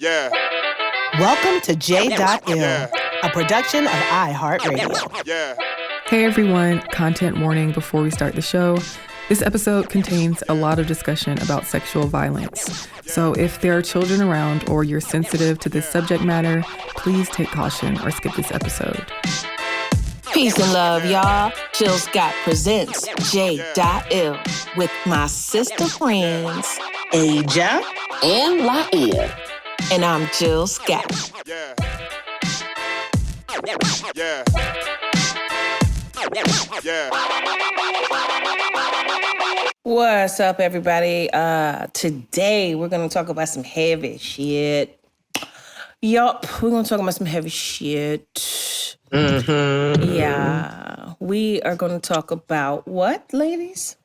Yeah. Welcome to J.ill, Yeah. a production of iHeartRadio. Yeah. Hey everyone, content warning before we start the show. This episode contains a lot of discussion about sexual violence. So if there are children around or you're sensitive to this subject matter, please take caution or skip this episode. Peace and love, y'all. Jill Scott presents J.ill with my sister friends, Aja and Laiya. And I'm Jill Scott. Yeah. Yeah. Yeah. What's up, everybody? Today we're gonna talk about some heavy shit. Yup, we're gonna talk about some heavy shit. Mm-hmm. Yeah, we are gonna talk about what, ladies?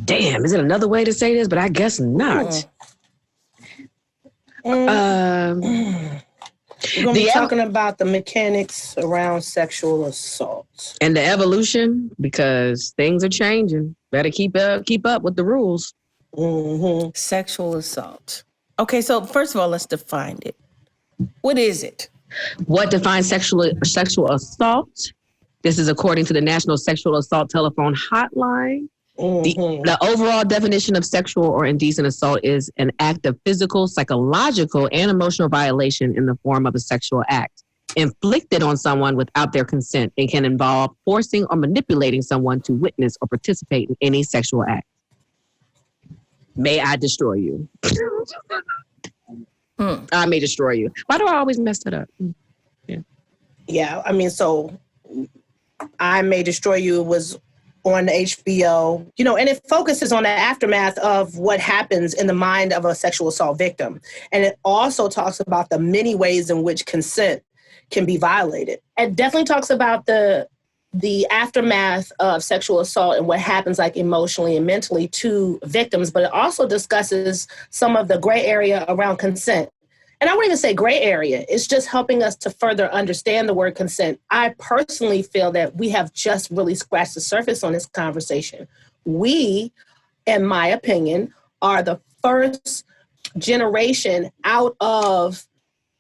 Damn, is it another way to say this? But I guess not. We're going to be talking about the mechanics around sexual assault. And the evolution, because things are changing. Better keep up with the rules. Mm-hmm. Sexual assault. Okay, so first of all, let's define it. What is it? What defines sexual assault? This is according to the National Sexual Assault Telephone Hotline. Mm-hmm. The overall definition of sexual or indecent assault is an act of physical, psychological, and emotional violation in the form of a sexual act inflicted on someone without their consent. It can involve forcing or manipulating someone to witness or participate in any sexual act. May I destroy you? I may destroy you. Why do I always mess it up? Yeah, I mean, so I May Destroy You was on HBO, and it focuses on the aftermath of what happens in the mind of a sexual assault victim. And it also talks about the many ways in which consent can be violated. It definitely talks about the aftermath of sexual assault and what happens like emotionally and mentally to victims, but it also discusses some of the gray area around consent. And I wouldn't even say gray area. It's just helping us to further understand the word consent. I personally feel that we have just really scratched the surface on this conversation. We, in my opinion, are the first generation out of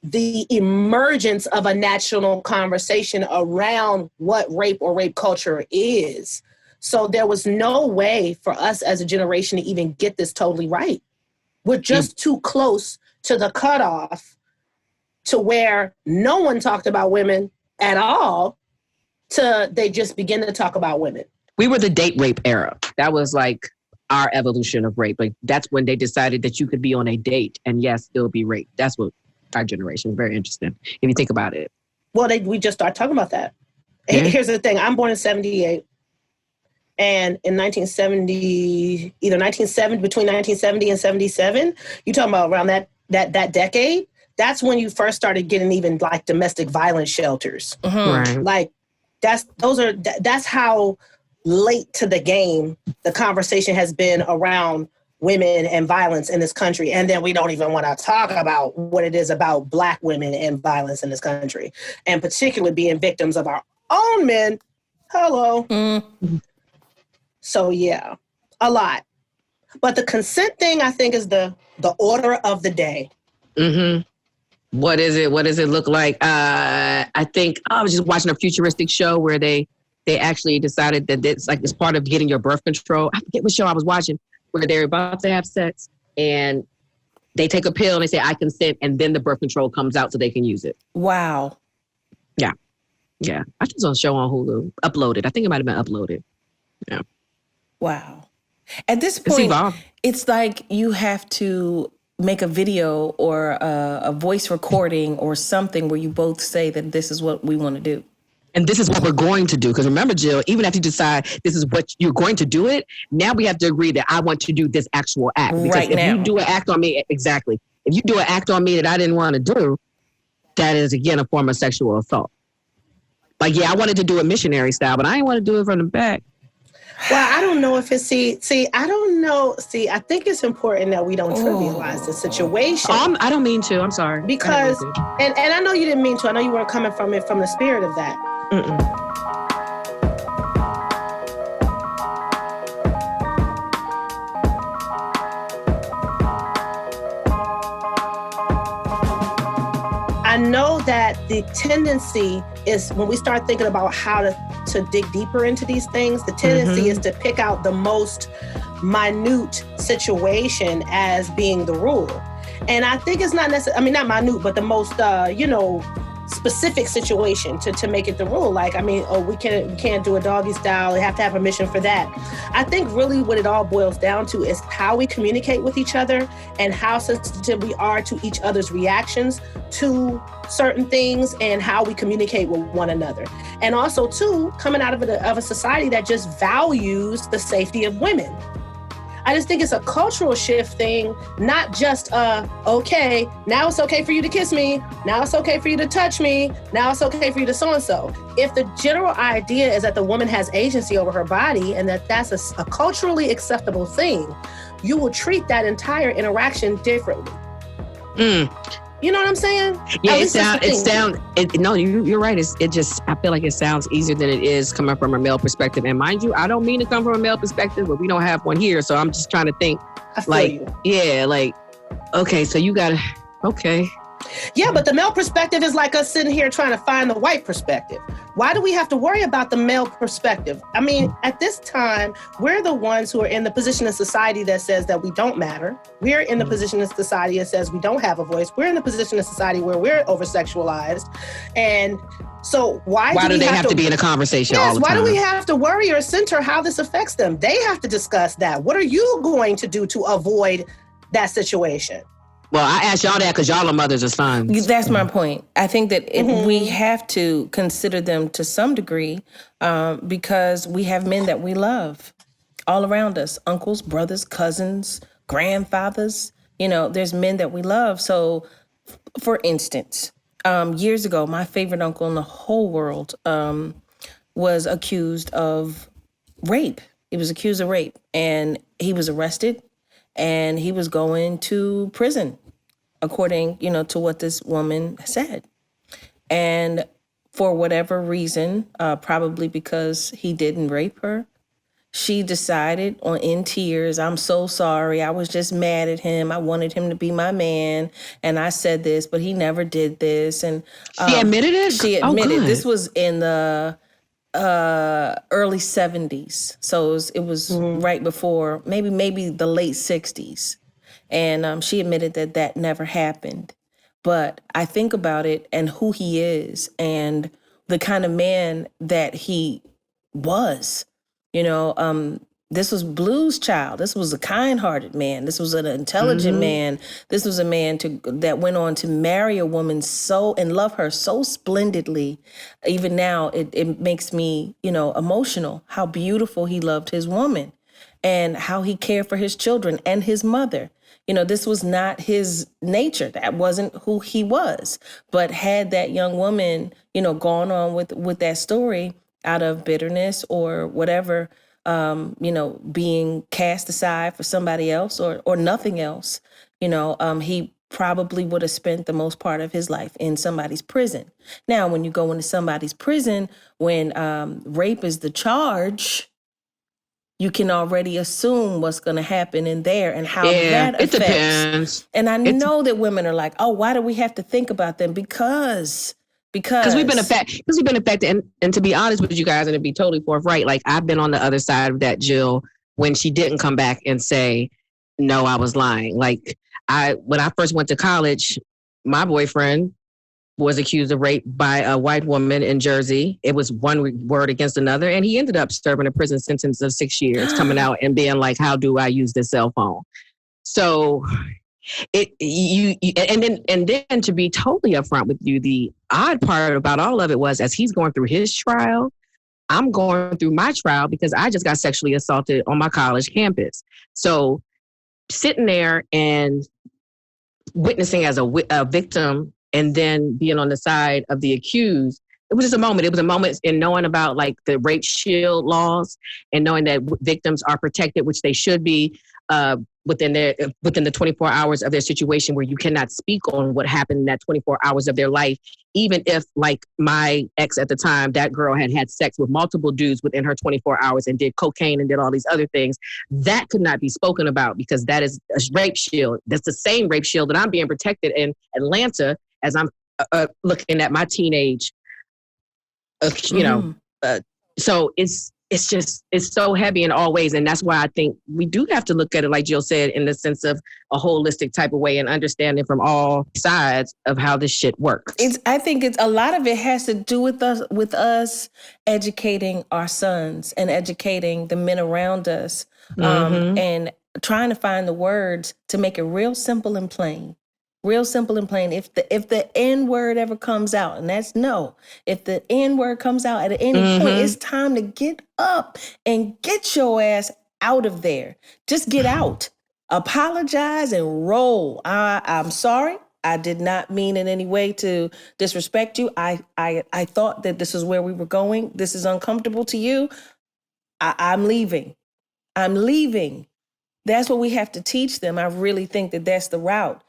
the emergence of a national conversation around what rape or rape culture is. So there was no way for us as a generation to even get this totally right. We're just too close to the cutoff to where no one talked about women at all to they just begin to talk about women. We were the date rape era. That was like our evolution of rape. Like that's when they decided that you could be on a date and yes, still be raped. That's what our generation is. Very interesting if you think about it. Well, we just started talking about that. Yeah. Here's the thing. I'm born in 78. And in 1970, between 1970 and 77, you talking about around that decade, that's when you first started getting even like domestic violence shelters. Mm-hmm. Right. Like that's how late to the game the conversation has been around women and violence in this country. And then we don't even want to talk about what it is about Black women and violence in this country, and particularly being victims of our own men. Hello. Mm-hmm. So yeah, a lot. But the consent thing, I think, is the order of the day. Mm-hmm. What is it? What does it look like? I think I was just watching a futuristic show where they actually decided that it's like it's part of getting your birth control. I forget what show I was watching where they're about to have sex and they take a pill and they say, I consent, and then the birth control comes out so they can use it. Wow. Yeah. Yeah. I think it's on a show on Hulu. Uploaded. I think it might have been uploaded. Yeah. Wow. At this point, it's like you have to make a video or a voice recording or something where you both say that this is what we want to do. And this is what we're going to do. Because remember, Jill, even after you decide this is what you're going to do it, now we have to agree that I want to do this actual act. Because right if now. you do an act on me, exactly. If you do an act on me that I didn't want to do, that is, again, a form of sexual assault. Like, yeah, I wanted to do it missionary style, but I didn't want to do it from the back. Well, I don't know if it's, I don't know. I think it's important that we don't trivialize the situation. I don't mean to. I'm sorry. Because, and I know you didn't mean to. I know you weren't coming from it from the spirit of that. Mm-mm. know that the tendency is when we start thinking about how to dig deeper into these things, the tendency is to pick out the most minute situation as being the rule. And I think it's not necessarily, I mean, not minute, but the most, specific situation to make it the rule. Like, I mean, we can't do a doggy style. You have to have permission for that. I think really what it all boils down to is how we communicate with each other and how sensitive we are to each other's reactions to certain things and how we communicate with one another. And also, too, coming out of a society that just values the safety of women. I just think it's a cultural shift thing, not just, okay, now it's okay for you to kiss me. Now it's okay for you to touch me. Now it's okay for you to so-and-so. If the general idea is that the woman has agency over her body and that that's a culturally acceptable thing, you will treat that entire interaction differently. You know what I'm saying? Yeah, you're right. I feel like it sounds easier than it is coming from a male perspective. And mind you, I don't mean to come from a male perspective, but we don't have one here. So I'm just trying to think okay, so you gotta, okay. Yeah, but the male perspective is like us sitting here trying to find the white perspective. Why do we have to worry about the male perspective? I mean, at this time, we're the ones who are in the position in society that says that we don't matter. We're in the position in society that says we don't have a voice. We're in the position in society where we're over-sexualized. And so why do they have to be in a conversation all the time? Why do we have to worry or center how this affects them? They have to discuss that. What are you going to do to avoid that situation? Well, I asked y'all that because y'all are mothers of sons. That's my point. I think that we have to consider them to some degree because we have men that we love all around us. Uncles, brothers, cousins, grandfathers. There's men that we love. So, for instance, years ago, my favorite uncle in the whole world was accused of rape. He was accused of rape, and he was arrested. And he was going to prison, according, to what this woman said. And for whatever reason, probably because he didn't rape her, she decided in tears, I'm so sorry. I was just mad at him. I wanted him to be my man. And I said this, but he never did this. And she admitted it? She admitted. This was in the early 70s. So it was right before, maybe the late 60s. And she admitted that never happened. But I think about it and who he is and the kind of man that he was. This was Blue's child. This was a kind-hearted man. This was an intelligent man. This was a man that went on to marry a woman and love her so splendidly. Even now, it makes me, emotional how beautiful he loved his woman and how he cared for his children and his mother. This was not his nature. That wasn't who he was. But had that young woman, gone on with that story out of bitterness or whatever, being cast aside for somebody else or nothing else, he probably would have spent the most part of his life in somebody's prison. Now, when you go into somebody's prison, when rape is the charge, you can already assume what's going to happen in there and how that affects. It depends. And I know that women are like, oh, why do we have to think about them? Because we've been affected. And to be honest with you guys, and to be totally forthright, like I've been on the other side of that, Jill, when she didn't come back and say, no, I was lying. Like when I first went to college, my boyfriend was accused of rape by a white woman in Jersey. It was one word against another. And he ended up serving a prison sentence of 6 years, coming out and being like, how do I use this cell phone? So and then to be totally upfront with you, the odd part about all of it was as he's going through his trial, I'm going through my trial because I just got sexually assaulted on my college campus. So sitting there and witnessing as a victim and then being on the side of the accused, it was just a moment. It was a moment in knowing about like the rape shield laws and knowing that victims are protected, which they should be within the 24 hours of their situation, where you cannot speak on what happened in that 24 hours of their life, even if, like my ex at the time, that girl had sex with multiple dudes within her 24 hours and did cocaine and did all these other things. That could not be spoken about because that is a rape shield. That's the same rape shield that I'm being protected in Atlanta as I'm looking at my teenage, so it's so heavy in all ways. And that's why I think we do have to look at it, like Jill said, in the sense of a holistic type of way and understanding from all sides of how this shit works. I think a lot of it has to do with us educating our sons and educating the men around us, and trying to find the words to make it real simple and plain. Real simple and plain. If the N word ever comes out, and that's no, if the N word comes out at any point, it's time to get up and get your ass out of there. Just get out, apologize, and roll. I'm sorry. I did not mean in any way to disrespect you. I thought that this is where we were going. This is uncomfortable to you. I'm leaving. I'm leaving. That's what we have to teach them. I really think that that's the route.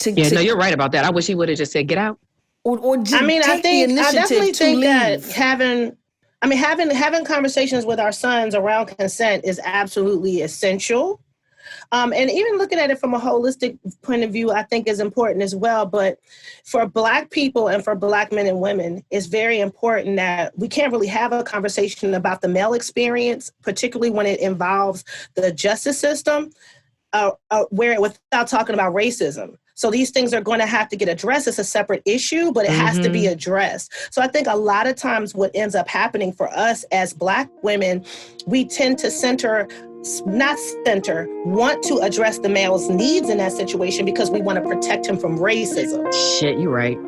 No, you're right about that. I wish he would have just said, get out. Or just I definitely think that having conversations with our sons around consent is absolutely essential. And even looking at it from a holistic point of view, I think is important as well. But for Black people and for Black men and women, it's very important that we can't really have a conversation about the male experience, particularly when it involves the justice system, without talking about racism. So these things are going to have to get addressed. It's a separate issue, but it has to be addressed. So I think a lot of times what ends up happening for us as Black women, we tend to want to address the male's needs in that situation because we want to protect him from racism. Shit, you're right.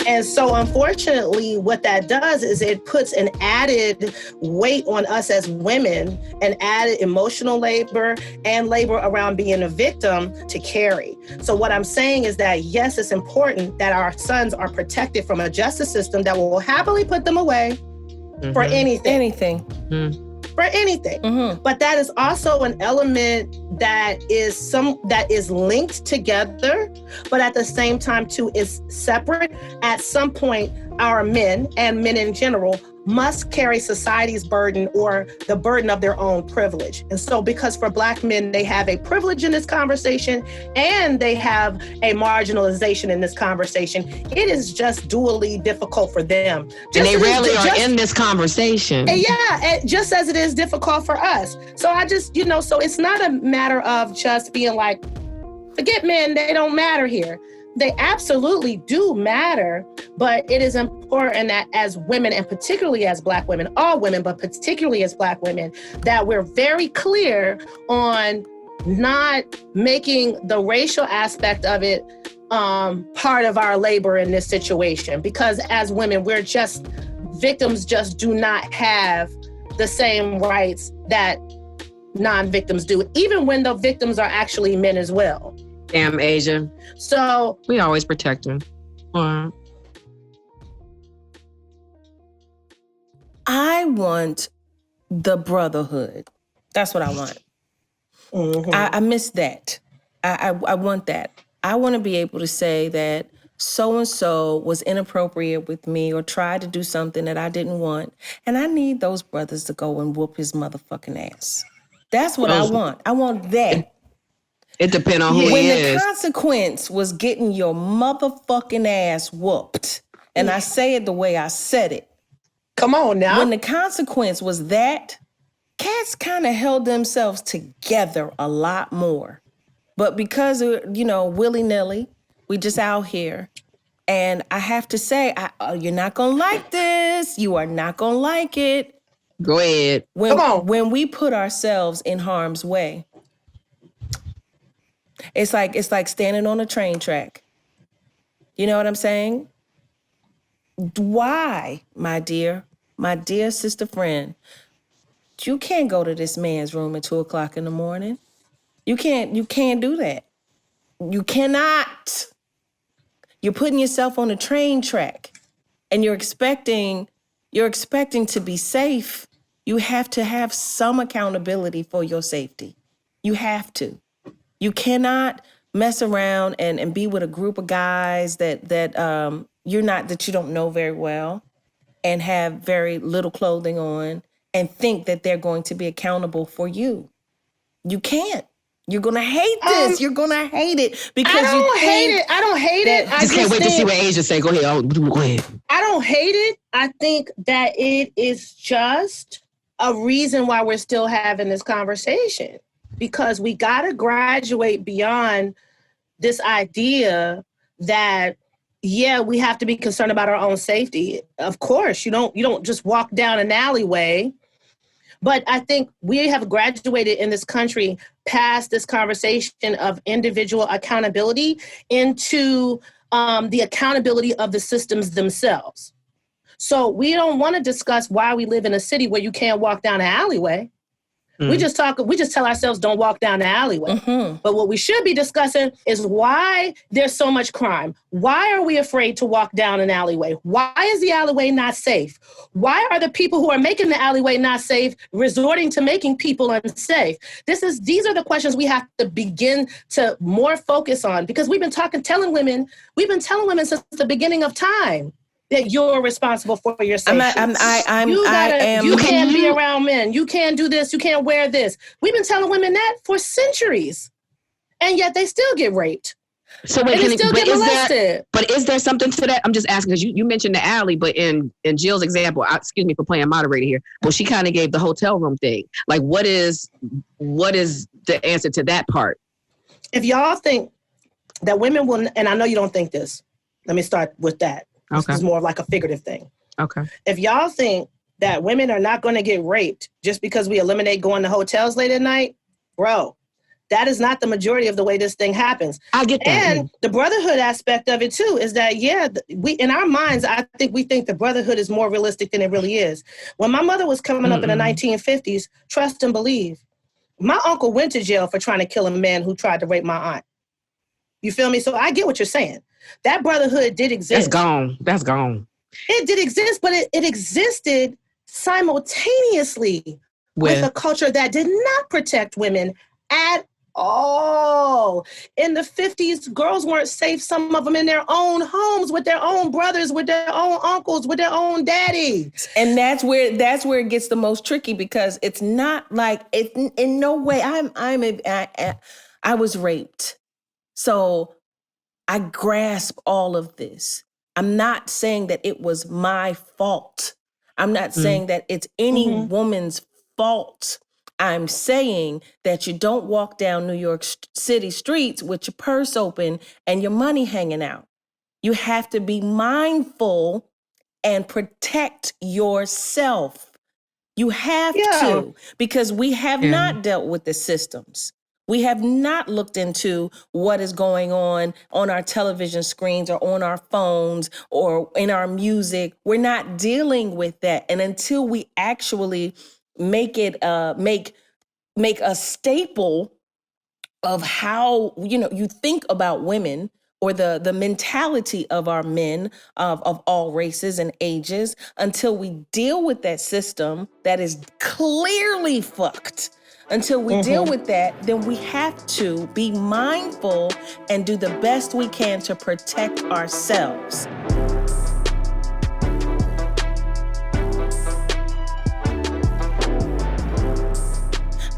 And so unfortunately, what that does is it puts an added weight on us as women, an added emotional labor and labor around being a victim to carry. So what I'm saying is that, yes, it's important that our sons are protected from a justice system that will happily put them away for anything. For anything. But that is also an element that is linked together, but at the same time too is separate. At some point, our men and men in general must carry society's burden or the burden of their own privilege. And so because for Black men, they have a privilege in this conversation and they have a marginalization in this conversation, it is just dually difficult for them. And they rarely are in this conversation. Just as it is difficult for us. So I just, so it's not a matter of just being like, forget men, they don't matter here. They absolutely do matter, but it is important that as women, and particularly as Black women, all women, but particularly as Black women, that we're very clear on not making the racial aspect of it part of our labor in this situation. Because as women, victims just do not have the same rights that non-victims do, even when the victims are actually men as well. Damn, Aja. So we always protect them. I want the brotherhood. That's what I want. I miss that. I want that. I want to be able to say that so-and-so was inappropriate with me or tried to do something that I didn't want. And I need those brothers to go and whoop his motherfucking ass. That's what I want. I want that. It depends on who he is. When the consequence was getting your motherfucking ass whooped, and I say it the way I said it. Come on now. When the consequence was that, cats kind of held themselves together a lot more. But because of, willy-nilly, we just out here. And I have to say, you're not going to like this. You are not going to like it. Go ahead. Come on. When we put ourselves in harm's way, it's like standing on a train track. You know what I'm saying? Why, my dear sister friend, you can't go to this man's room at 2:00 in the morning. You can't do that. You cannot. You're putting yourself on a train track and you're expecting to be safe. You have to have some accountability for your safety. You have to. You cannot mess around and be with a group of guys that you don't know very well and have very little clothing on and think that they're going to be accountable for you. You can't. You're going to hate this. You're going to hate it because I don't hate it. I just can't wait to see what Aja say. Go ahead. Go ahead. I don't hate it. I think that it is just a reason why we're still having this conversation, because we got to graduate beyond this idea that, yeah, we have to be concerned about our own safety. Of course, you don't just walk down an alleyway. But I think we have graduated in this country past this conversation of individual accountability into the accountability of the systems themselves. So we don't want to discuss why we live in a city where you can't walk down an alleyway. We just tell ourselves don't walk down the alleyway. Mm-hmm. But what we should be discussing is why there's so much crime. Why are we afraid to walk down an alleyway? Why is the alleyway not safe? Why are the people who are making the alleyway not safe resorting to making people unsafe? These are the questions we have to begin to more focus on, because we've been telling women since the beginning of time that you're responsible for your safety. You can't be around men. You can't do this. You can't wear this. We've been telling women that for centuries, and yet they still get raped. So wait, but is there something to that? I'm just asking because you mentioned the alley, but in Jill's example, excuse me for playing moderator here. Well, she kind of gave the hotel room thing. Like, what is the answer to that part? If y'all think that women will, and I know you don't think this, let me start with that. Okay. This is more of like a figurative thing. Okay. If y'all think that women are not going to get raped just because we eliminate going to hotels late at night, bro, that is not the majority of the way this thing happens. I get that. And the brotherhood aspect of it too is that, we in our minds, I think we think the brotherhood is more realistic than it really is. When my mother was coming up in the 1950s, trust and believe, my uncle went to jail for trying to kill a man who tried to rape my aunt. You feel me? So I get what you're saying. That brotherhood did exist. That's gone. It did exist, but it existed simultaneously with a culture that did not protect women at all. In the 50s, girls weren't safe, some of them in their own homes, with their own brothers, with their own uncles, with their own daddy. And that's where it gets the most tricky, because it's not like, in no way, I was raped. So I grasp all of this. I'm not saying that it was my fault. I'm not saying that it's any woman's fault. I'm saying that you don't walk down New York City streets with your purse open and your money hanging out. You have to be mindful and protect yourself. You have to, because we have not dealt with the systems. We have not looked into what is going on our television screens or on our phones or in our music. We're not dealing with that. And until we actually make it, make a staple of how, you think about women, or the mentality of our men of all races and ages, until we deal with that system that is clearly fucked. Until we deal with that, then we have to be mindful and do the best we can to protect ourselves.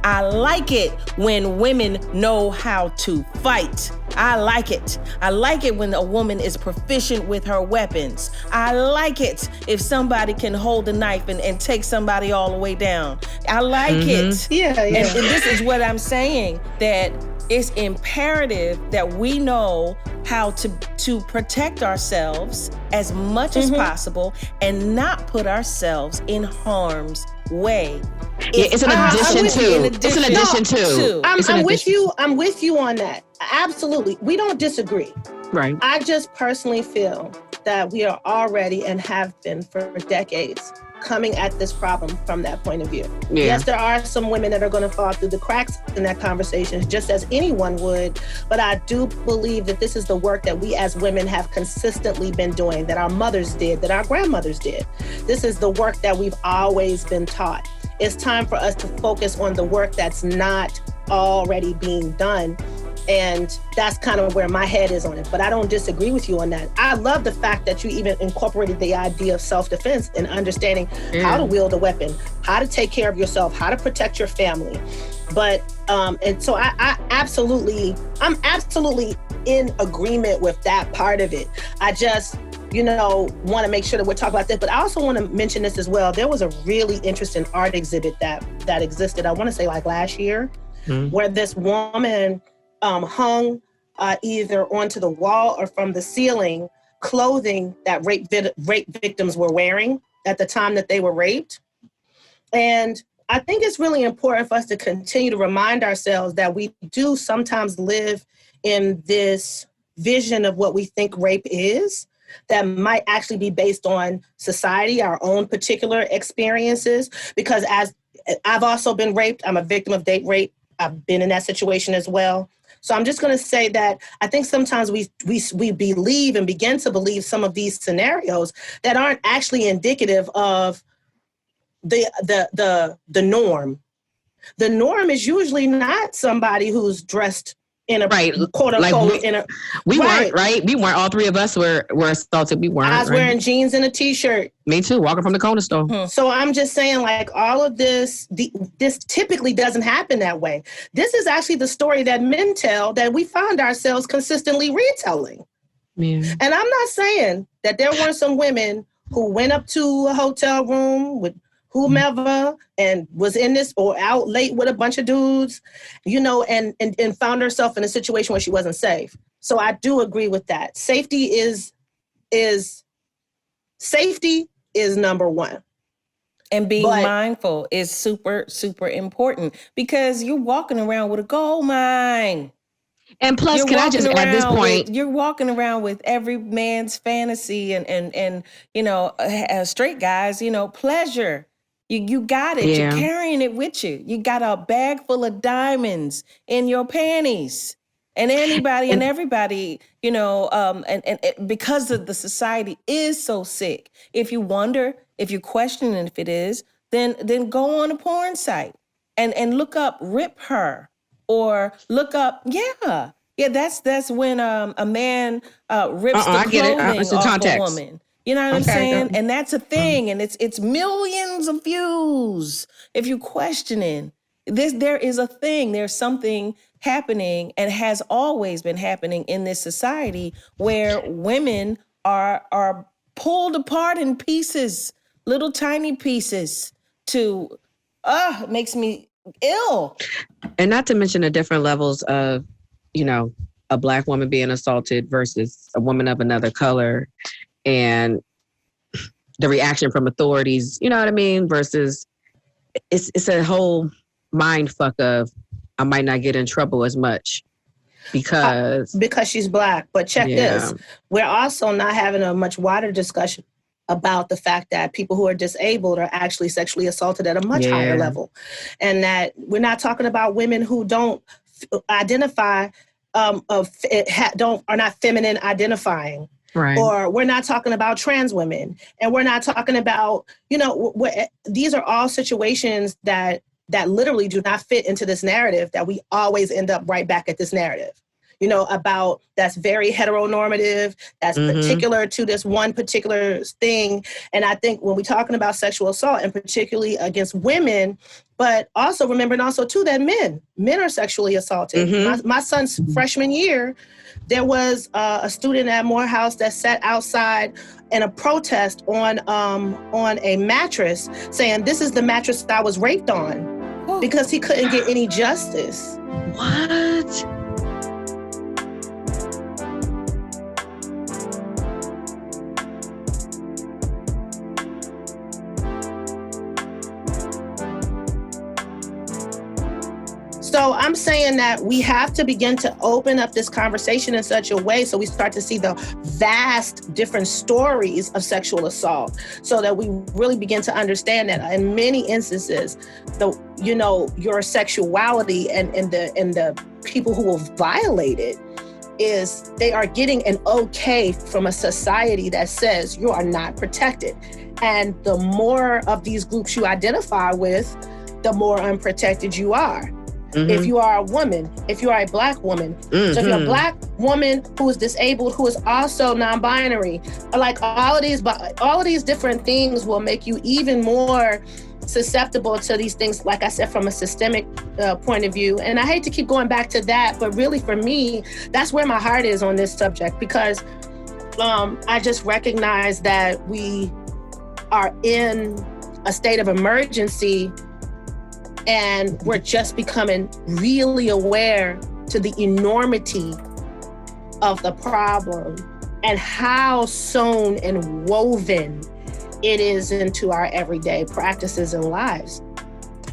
I like it when women know how to fight. I like it. I like it when a woman is proficient with her weapons. I like it if somebody can hold a knife and take somebody all the way down. I like it. Yeah. And this is what I'm saying, that it's imperative that we know how to protect ourselves as much as possible and not put ourselves in harm's way. It's an addition to. I'm with you on that. Absolutely. We don't disagree. Right. I just personally feel that we are already, and have been for decades, coming at this problem from that point of view. Yeah. Yes, there are some women that are going to fall through the cracks in that conversation, just as anyone would. But I do believe that this is the work that we as women have consistently been doing, that our mothers did, that our grandmothers did. This is the work that we've always been taught. It's time for us to focus on the work that's not already being done And that's kind of where my head is on it. But I don't disagree with you on that. I love the fact that you even incorporated the idea of self-defense and understanding how to wield a weapon, how to take care of yourself, how to protect your family. But, and so I'm absolutely in agreement with that part of it. I just, want to make sure that we're talking about this. But I also want to mention this as well. There was a really interesting art exhibit that existed, I want to say like last year, where this woman hung either onto the wall or from the ceiling clothing that rape victims were wearing at the time that they were raped. And I think it's really important for us to continue to remind ourselves that we do sometimes live in this vision of what we think rape is that might actually be based on society, our own particular experiences. Because as I've also been raped, I'm a victim of date rape. I've been in that situation as well. So I'm just going to say that I think sometimes we believe and begin to believe some of these scenarios that aren't actually indicative of the norm. The norm is usually not somebody who's dressed in a quote unquote we weren't, right? We weren't. All three of us were assaulted. We weren't. I was wearing jeans and a t-shirt. Me too. Walking from the corner store. So I'm just saying, like, all of this typically doesn't happen that way. This is actually the story that men tell that we find ourselves consistently retelling. Yeah. And I'm not saying that there weren't some women who went up to a hotel room with whomever and was in this or out late with a bunch of dudes, and found herself in a situation where she wasn't safe. So I do agree with that. Safety is number one. And being mindful is super, super important because you're walking around with a gold mine. And plus, can I just add this point? You're walking around with every man's fantasy and straight guys, pleasure. You got it. Yeah. You're carrying it with you. You got a bag full of diamonds in your panties. And anybody and everybody, and because of the society is so sick. If you wonder, if you question if it is, then go on a porn site and look up Rip Her or look up, that's when a man rips the clothing off a woman. You know what I'm saying? And that's a thing. And it's millions of views. If you're questioning this, there is a thing. There's something happening and has always been happening in this society where women are pulled apart in pieces, little tiny pieces it makes me ill. And not to mention the different levels of, a Black woman being assaulted versus a woman of another color. And the reaction from authorities, you know what I mean? Versus it's a whole mind fuck of I might not get in trouble as much because she's Black. But check this. We're also not having a much wider discussion about the fact that people who are disabled are actually sexually assaulted at a much higher level. And that we're not talking about women who don't identify, are not feminine identifying. Right. Or we're not talking about trans women. And we're not talking about, these are all situations that literally do not fit into this narrative that we always end up right back at this narrative. About that's very heteronormative, that's particular to this one particular thing. And I think when we're talking about sexual assault, and particularly against women, but also remembering also too that men are sexually assaulted. My son's freshman year, there was a student at Morehouse that sat outside in a protest on a mattress saying, "This is the mattress that I was raped on," because he couldn't get any justice. What? So I'm saying that we have to begin to open up this conversation in such a way so we start to see the vast different stories of sexual assault, so that we really begin to understand that in many instances, your sexuality and the people who will violate it is they are getting an okay from a society that says you are not protected. And the more of these groups you identify with, the more unprotected you are. if you are a woman, if you are a Black woman. So if you're a Black woman who is disabled, who is also non-binary, like all of these different things will make you even more susceptible to these things, like I said, from a systemic point of view. And I hate to keep going back to that, but really for me, that's where my heart is on this subject, because I just recognize that we are in a state of emergency and we're just becoming really aware to the enormity of the problem and how sewn and woven it is into our everyday practices and lives.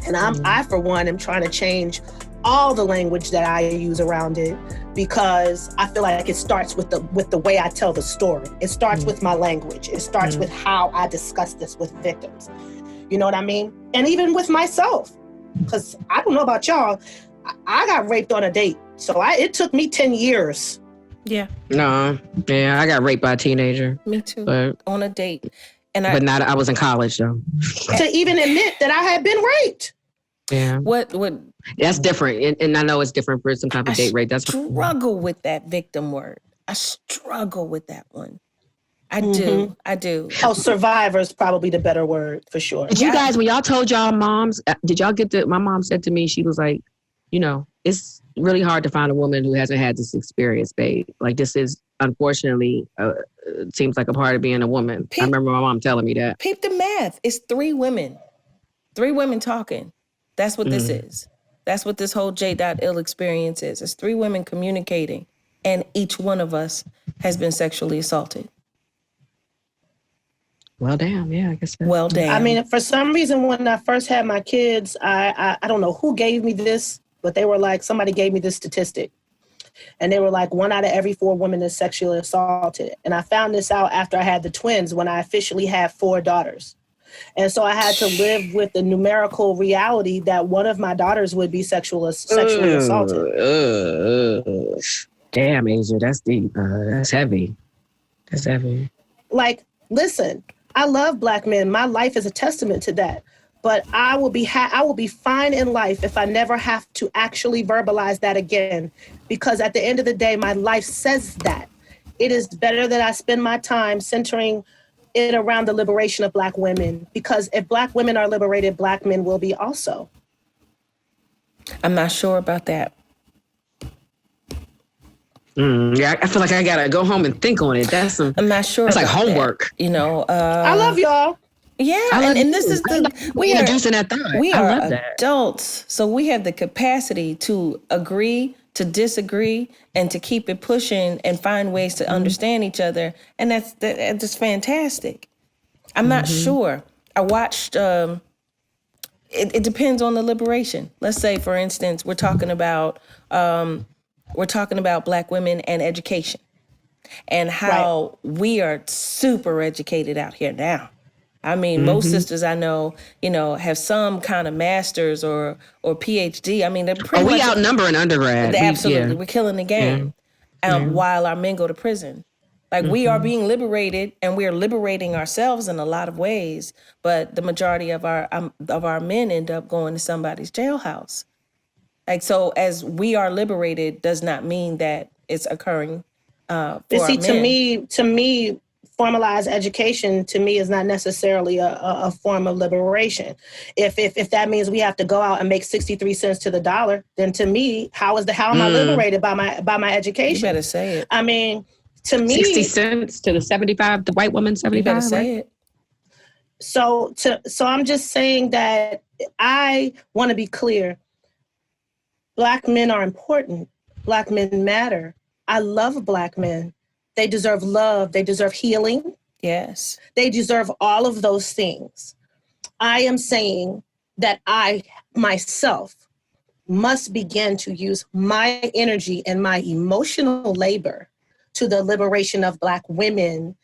And I, for one, am trying to change all the language that I use around it, because I feel like it starts with the way I tell the story. It starts with my language. It starts with how I discuss this with victims. You know what I mean? And even with myself, because I don't know about y'all, I got raped on a date. So it took me 10 years. Yeah. No. Yeah, I got raped by a teenager. Me too. But, on a date. I was in college though. To even admit that I had been raped. Yeah. What? That's different. And I know it's different for some type of date rape. That's struggle with that victim word. I struggle with that one. I do. Oh, survivor is probably the better word for sure. Did you guys, when y'all told y'all moms, did y'all get my mom said to me, she was like, it's really hard to find a woman who hasn't had this experience, babe. Like, this is, unfortunately, seems like a part of being a woman. I remember my mom telling me that. Peep the math. It's 3 women. 3 women talking. That's what this is. That's what this whole J.ill experience is. It's 3 women communicating, and each one of us has been sexually assaulted. Well, damn. Yeah, I guess so. Well, damn. I mean, for some reason, when I first had my kids, I don't know who gave me this, but they were like, somebody gave me this statistic. And they were like, 1 out of every 4 women is sexually assaulted. And I found this out after I had the twins, when I officially had 4 daughters. And so I had to live with the numerical reality that one of my daughters would be sexually assaulted. Damn, Aja, that's deep. That's heavy. That's heavy. Like, listen, I love Black men. My life is a testament to that. But I will be fine in life if I never have to actually verbalize that again. Because at the end of the day, my life says that. It is better that I spend my time centering it around the liberation of Black women. Because if Black women are liberated, Black men will be also. I'm not sure about that. Yeah, I feel like I gotta go home and think on it. I'm not sure. That's like homework. That. I love y'all. Yeah, and this is we are introducing that thought. We are adults, so we have the capacity to agree, to disagree, and to keep it pushing and find ways to understand each other, and that's just fantastic. I'm not sure. I watched. It depends on the liberation. Let's say, for instance, we're talking about Black women and education, and how we are super educated out here now. I mean, most sisters I know, have some kind of master's or PhD. I mean, they're pretty much... we outnumber an undergrad. Absolutely. We're killing the game while our men go to prison. Like, we are being liberated, and we are liberating ourselves in a lot of ways. But the majority of our men end up going to somebody's jailhouse. Like, so as we are liberated does not mean that it's occurring for our men. To me, formalized education to me is not necessarily a form of liberation. If that means we have to go out and make 63 cents to the dollar, then to me, how am I liberated by my education? You better say it. I mean, to me, 60 cents to the 75, the white woman 75. You better say it. So I'm just saying that I want to be clear. Black men are important. Black men matter. I love Black men. They deserve love. They deserve healing. Yes. They deserve all of those things. I am saying that I myself must begin to use my energy and my emotional labor to the liberation of Black women,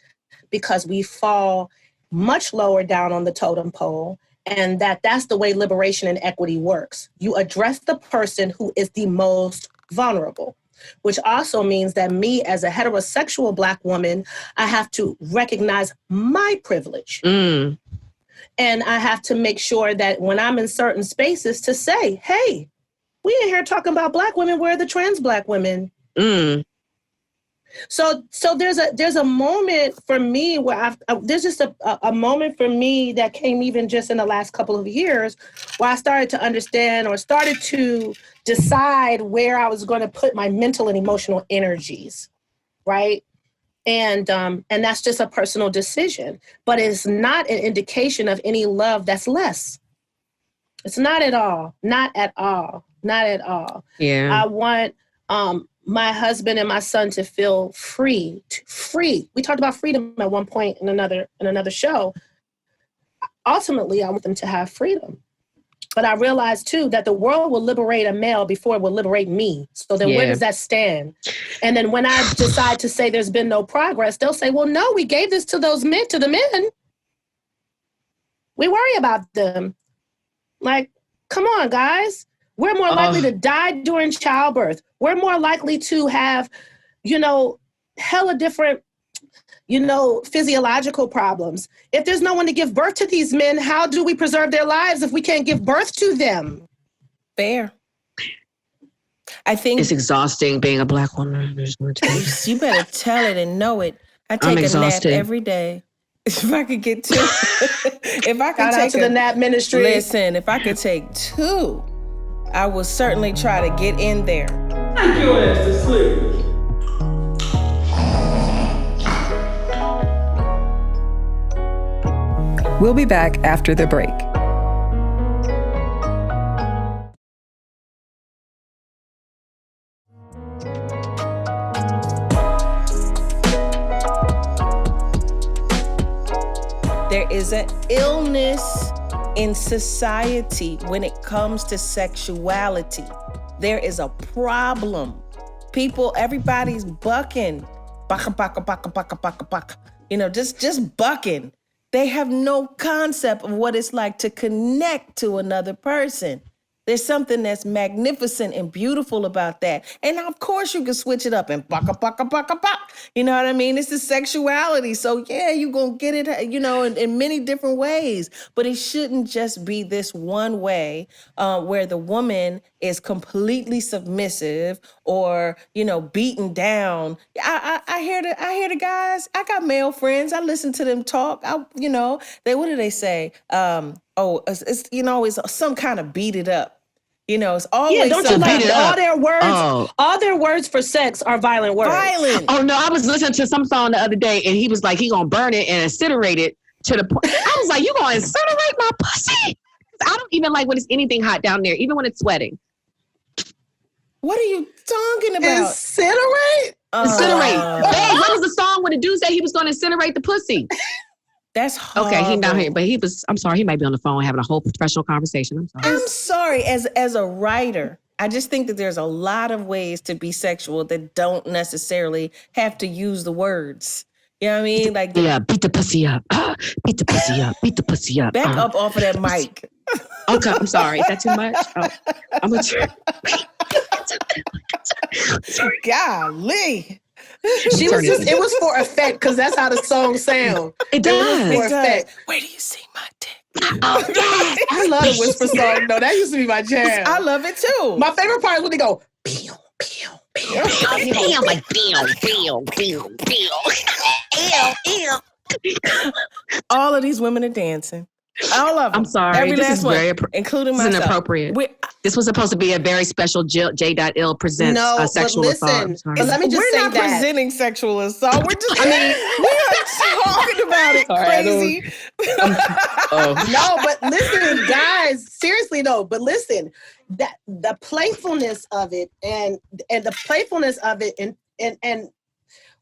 because we fall much lower down on the totem pole, and that's the way liberation and equity works. You address the person who is the most vulnerable, which also means that me as a heterosexual Black woman, I have to recognize my privilege. And I have to make sure that when I'm in certain spaces to say, hey, We in here talking about Black women. Where are the trans Black women? So there's a moment for me where there's just a moment for me that came even just in the last couple of years where I started to understand or started to decide where I was going to put my mental and emotional energies, right? And that's just a personal decision, but it's not an indication of any love that's less. It's not at all. Not at all. Not at all. Yeah. I want my husband and my son to feel free. Free. We talked about freedom at one point in another show. Ultimately, I want them to have freedom. But I realized, too, that the world will liberate a male before it will liberate me. So then where does that stand? And then when I decide to say there's been no progress, they'll say, well, no, we gave this to the men. We worry about them. Like, come on, guys. We're more likely to die during childbirth. We're more likely to have, hella different, physiological problems. If there's no one to give birth to these men, how do we preserve their lives if we can't give birth to them? Fair. I think it's exhausting being a Black woman. You better tell it and know it. I take a nap every day. If I could get 2, if I could take to the nap ministry. Listen, if I could take 2, I will certainly try to get in there. Take your ass to sleep. We'll be back after the break. There is an illness in society when it comes to sexuality. There is a problem. Everybody's bucking. Baka, baka, baka, baka, baka, baka. Just bucking. They have no concept of what it's like to connect to another person. There's something that's magnificent and beautiful about that. And of course you can switch it up and baka, baka, baka, baka. You know what I mean? This is sexuality. So yeah, you're going to get it, in many different ways. But it shouldn't just be this one way where the woman is completely submissive or, beaten down. I hear the guys. I got male friends. I listen to them talk. What do they say? It's it's some kind of beat it up. It's always don't you like all their words? All their words for sex are violent words. Violent. Oh no, I was listening to some song the other day, and he was like, he gonna burn it and incinerate it to the point. I was like, you gonna incinerate my pussy? I don't even like when it's anything hot down there, even when it's sweating. What are you talking about? Incinerate? Incinerate. Hey, what was the song when the dude said he was gonna incinerate the pussy? That's horrible. Okay, he's not here, but I'm sorry, he might be on the phone having a whole professional conversation. I'm sorry. As a writer, I just think that there's a lot of ways to be sexual that don't necessarily have to use the words. You know what I mean? Like, beat the pussy up. Beat the pussy up. Beat the pussy up. Back up off of that mic. Okay, I'm sorry. Is that too much? I'm gonna sorry. Golly. It was for effect because that's how the song sound. It does. It was for effect. Where do you see my dick? Oh, yeah. I love the whisper song. No, that used to be my jam. I love it too. My favorite part is when they go, pew, pew, pew, pew. I'm like, pew, pew, pew, pew. Ew, ew. All of these women are dancing. All of them. I'm sorry. Every this last is one, very including myself. This is inappropriate. This was supposed to be a very special J.ill presents sexual assault. But let me just say we're not presenting sexual assault. We're just, we are talking about it. Crazy. No, but listen, guys. Seriously, though. But listen, that the playfulness of it and the playfulness of it and.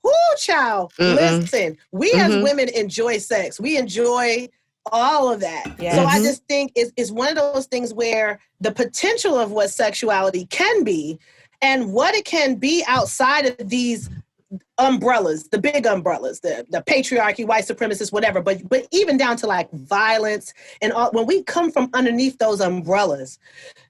Whoo, child. Listen, we as women enjoy sex. We enjoy all of that. Yeah. So I just think it's one of those things where the potential of what sexuality can be and what it can be outside of these umbrellas, the big umbrellas, the patriarchy, white supremacists, whatever, but even down to like violence and all, when we come from underneath those umbrellas,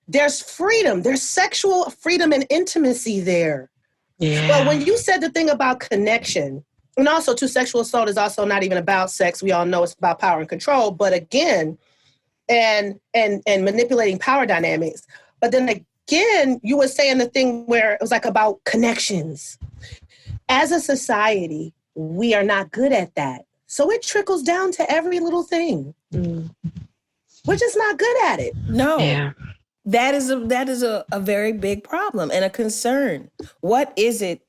there's freedom, there's sexual freedom and intimacy there. Yeah. But when you said the thing about connection, and also too, sexual assault is also not even about sex. We all know it's about power and control, but again, and manipulating power dynamics. But then again, you were saying the thing where it was like about connections. As a society, we are not good at that. So it trickles down to every little thing. We're just not good at it. No. Yeah. That is a very big problem and a concern. What is it?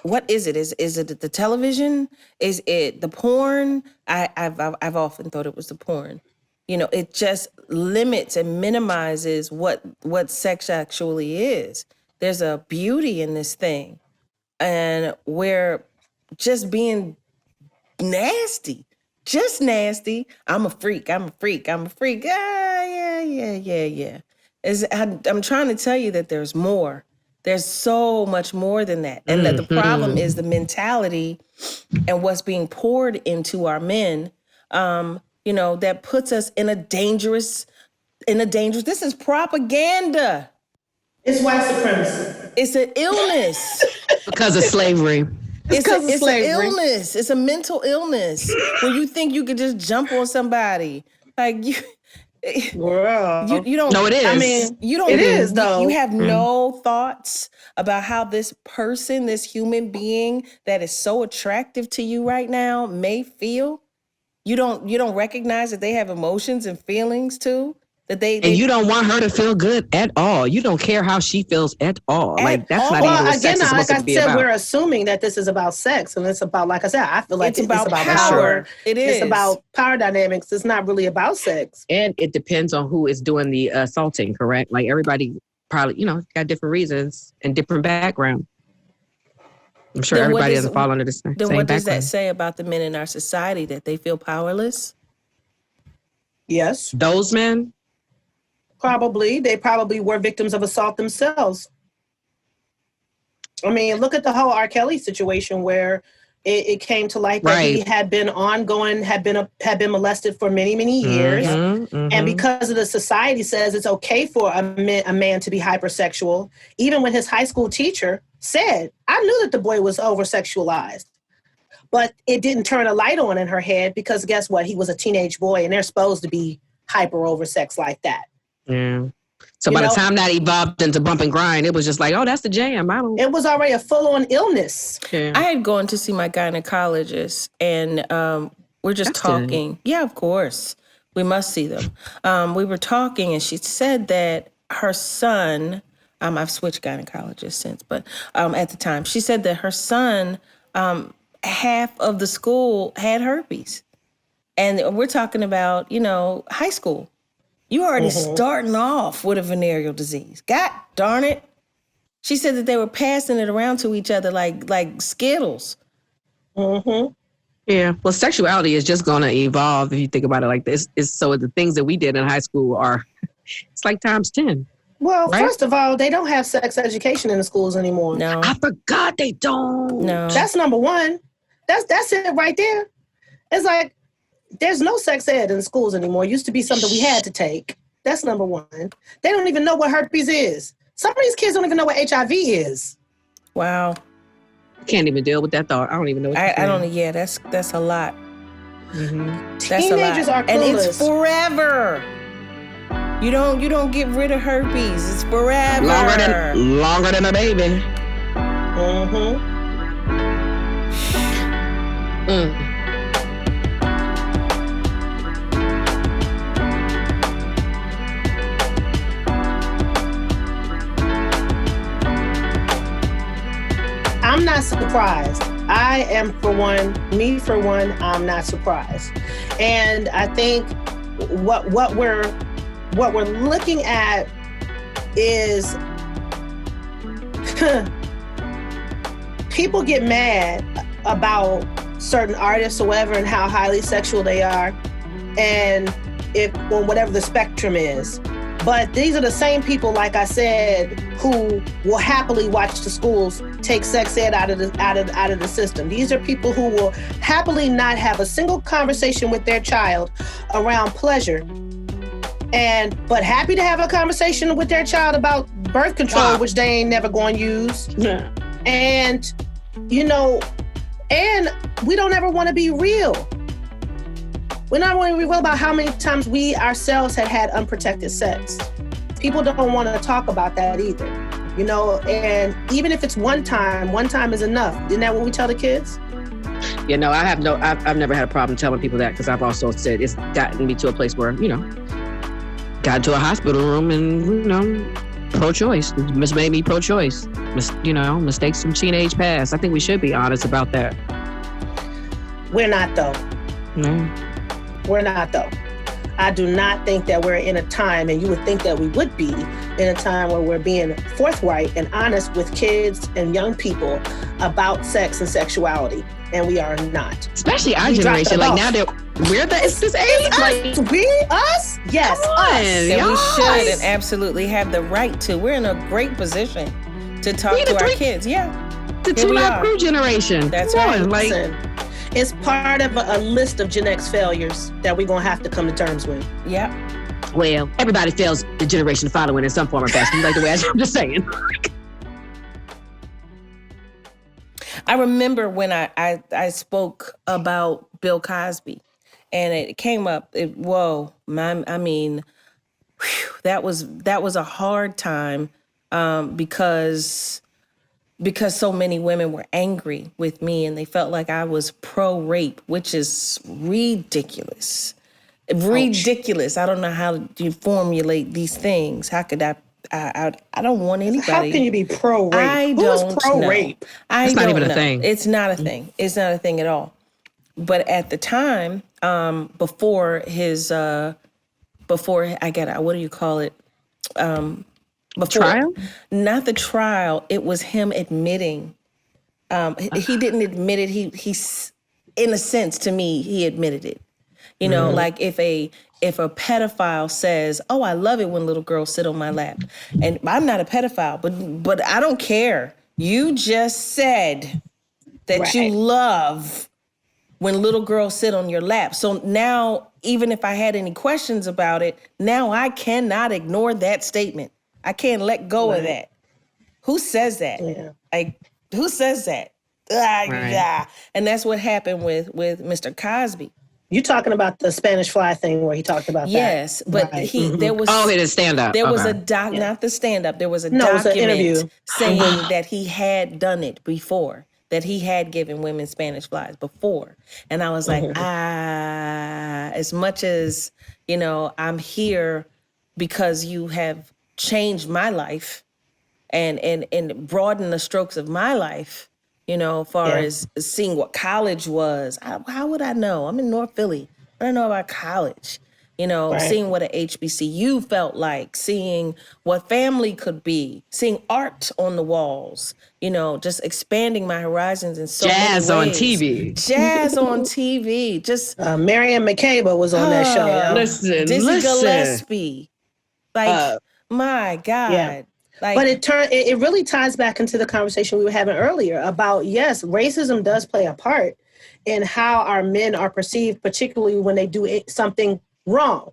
What is it? Is it the television? Is it the porn? I've often thought it was the porn. You know, it just limits and minimizes what sex actually is. There's a beauty in this thing, and we're just being nasty, just nasty. I'm a freak. I'm a freak. I'm a freak. Yeah. I'm trying to tell you that there's more. There's so much more than that. And that the problem is the mentality and what's being poured into our men, that puts us in a dangerous, this is propaganda. It's white supremacy. It's an illness. Because of slavery. It's an illness. It's a mental illness where you think you could just jump on somebody. Like you... Girl. You don't. No, it is. I mean, you don't. It is though. You have no thoughts about how this person, this human being that is so attractive to you right now, may feel. You don't recognize that they have emotions and feelings too. And you don't want her to feel good at all. You don't care how she feels at all. Like that's not even what sex is supposed to be about. We're assuming that this is about sex, and it's about, like I said, I feel like it's about power. It is. It's about power dynamics. It's not really about sex. And it depends on who is doing the assaulting, correct? Like everybody probably, got different reasons and different background. I'm sure everybody doesn't fall under the same background. Then what does that say about the men in our society, that they feel powerless? Yes. Those men? Probably. They probably were victims of assault themselves. I mean, look at the whole R. Kelly situation where it came to light that he had been been molested for many, many years. And because of the society says it's okay for a man to be hypersexual, even when his high school teacher said, I knew that the boy was over-sexualized. But it didn't turn a light on in her head because guess what? He was a teenage boy and they're supposed to be hyper over sex like that. Yeah. So by the time that evolved into bump and grind, it was just like, oh, that's the jam. It was already a full-on illness. Yeah. I had gone to see my gynecologist, and we're just talking. Good. Yeah, of course. We must see them. We were talking, and she said that her son, I've switched gynecologists since, but at the time, she said that her son, half of the school had herpes. And we're talking about, high school. You already starting off with a venereal disease. God darn it. She said that they were passing it around to each other like Skittles. Yeah. Well, sexuality is just going to evolve if you think about it like this. So the things that we did in high school it's like times 10. Well, first of all, they don't have sex education in the schools anymore. No. I forgot they don't. No. That's number one. That's it right there. It's like, there's no sex ed in schools anymore. It used to be something we had to take. That's number one. They don't even know what herpes is. Some of these kids don't even know what HIV is. Wow. I can't even deal with that thought. I don't even know what I don't. Yeah, that's a lot. That's Teenagers a lot. Are clueless. And it's forever. You don't get rid of herpes. It's forever. Longer than a baby. I'm not surprised. I am for one, I'm not surprised. And I think what we're looking at is people get mad about certain artists or whatever and how highly sexual they are, and or whatever the spectrum is. But these are the same people, like I said, who will happily watch the schools take sex ed out of the system. These are people who will happily not have a single conversation with their child around pleasure, but happy to have a conversation with their child about birth control, which they ain't never going to use. Yeah. And and we don't ever want to be real. We're not really real about how many times we ourselves had unprotected sex. People don't want to talk about that either, you know, and even if it's one time is enough. Isn't that what we tell the kids? You know, I've never had a problem telling people that, because I've also said it's gotten me to a place where, you know, got to a hospital room and, you know, pro-choice. It's made me pro-choice. You know, mistakes from teenage past. I think we should be honest about that. We're not, though. No. We're not, though. I do not think that we're in a time, and you would think that we would be in a time where we're being forthright and honest with kids and young people about sex and sexuality, and we are not. Especially our generation. Like now that we're this age, like us, yes, us. And we should and absolutely have the right to. We're in a great position to talk to our kids. Yeah, the 2 crew generation. That's right. Like, it's part of a list of Gen X failures that we're going to have to come to terms with. Yeah. Well, everybody fails the generation following in some form or fashion. Like the way I'm just saying. I remember when I spoke about Bill Cosby, and it came up. That was a hard time because so many women were angry with me and they felt like I was pro-rape, which is ridiculous. Ridiculous. I don't know how you formulate these things. How could I don't want anybody. How can you be pro-rape? I Who don't is pro-rape? know. It's not even a thing. It's not a thing. It's not a thing at all. But at the time, before I got, what do you call it? Trial? Not the trial. It was him admitting. He didn't admit it. He's in a sense, to me, he admitted it. You know, like if a pedophile says, "Oh, I love it when little girls sit on my lap," and I'm not a pedophile, but I don't care. You just said that you love when little girls sit on your lap. So now, even if I had any questions about it, now I cannot ignore that statement. I can't let go of that. Who says that? Yeah. Like, who says that? Yeah. And that's what happened with Mr. Cosby. You talking about the Spanish Fly thing where he talked about that? Yes, but there was... Oh, it is stand-up. There was not the stand-up. There was a document saying that he had done it before, that he had given women Spanish flies before. And I was like, as much as, you know, I'm here because you have changed my life and broadened the strokes of my life, you know, as far as seeing what college was. How would I know? I'm in North Philly. I don't know about college. You know, seeing what an HBCU felt like, seeing what family could be, seeing art on the walls, you know, just expanding my horizons in so Jazz many on ways. TV. Jazz on TV. Just Miriam Makeba was on that show. Listen. Dizzy Gillespie. Like, my God. Yeah. Like, but it really ties back into the conversation we were having earlier about, yes, racism does play a part in how our men are perceived, particularly when they do something wrong,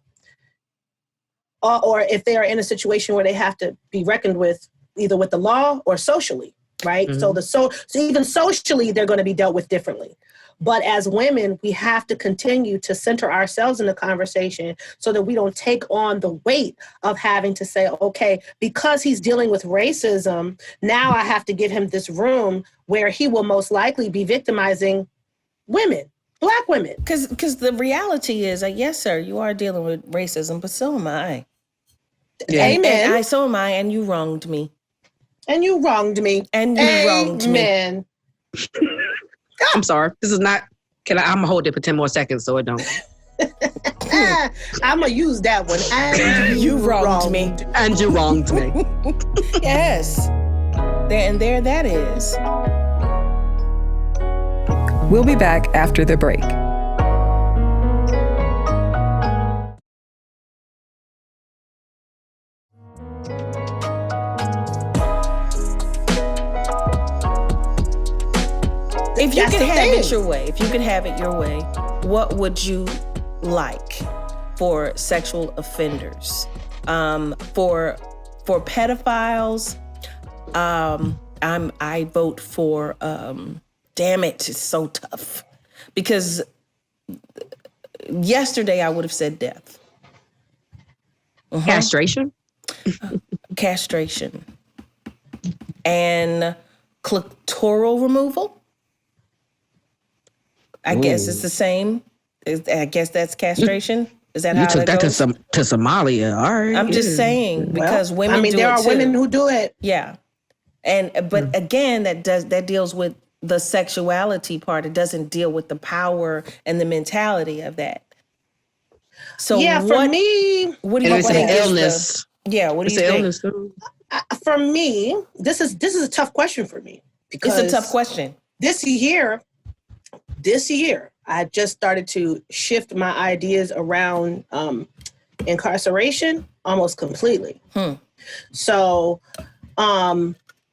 or if they are in a situation where they have to be reckoned with either with the law or socially, right? Mm-hmm. So even socially, they're going to be dealt with differently. But as women, we have to continue to center ourselves in the conversation so that we don't take on the weight of having to say, okay, because he's dealing with racism, now I have to give him this room where he will most likely be victimizing women. Black women. Because the reality is, yes, sir, you are dealing with racism, but so am I. Yeah. Amen. And so am I, and you wronged me. And you wronged me. And you wronged me. Amen. I'm sorry. This is not... I'm going to hold it for 10 more seconds so it don't... I'm going to use that one. And you wronged me. And you wronged me. Yes. There that is. We'll be back after the break. If you could have it your way, what would you like for sexual offenders? For pedophiles, I vote for damn it, it's so tough. Because yesterday I would have said death. Castration? castration and clitoral removal. I guess it's the same. I guess that's castration. Is that you how took that goes? to Somalia? All right. I'm just saying because women. I mean, there are women who do it. Yeah, but again, that deals with the sexuality part. It doesn't deal with the power and the mentality of that. So for me, what do you think is illness? What do you think? Illness, for me, this is a tough question for me because it's a tough question. This year, I just started to shift my ideas around incarceration almost completely. So,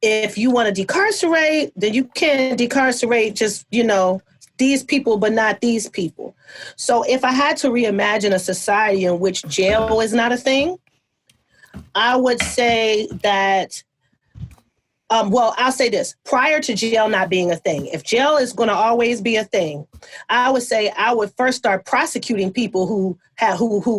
if you want to decarcerate, then you can decarcerate just, these people, but not these people. So if I had to reimagine a society in which jail is not a thing, I would say that, I'll say this. Prior to jail not being a thing, if jail is going to always be a thing, I would say I would first start prosecuting people who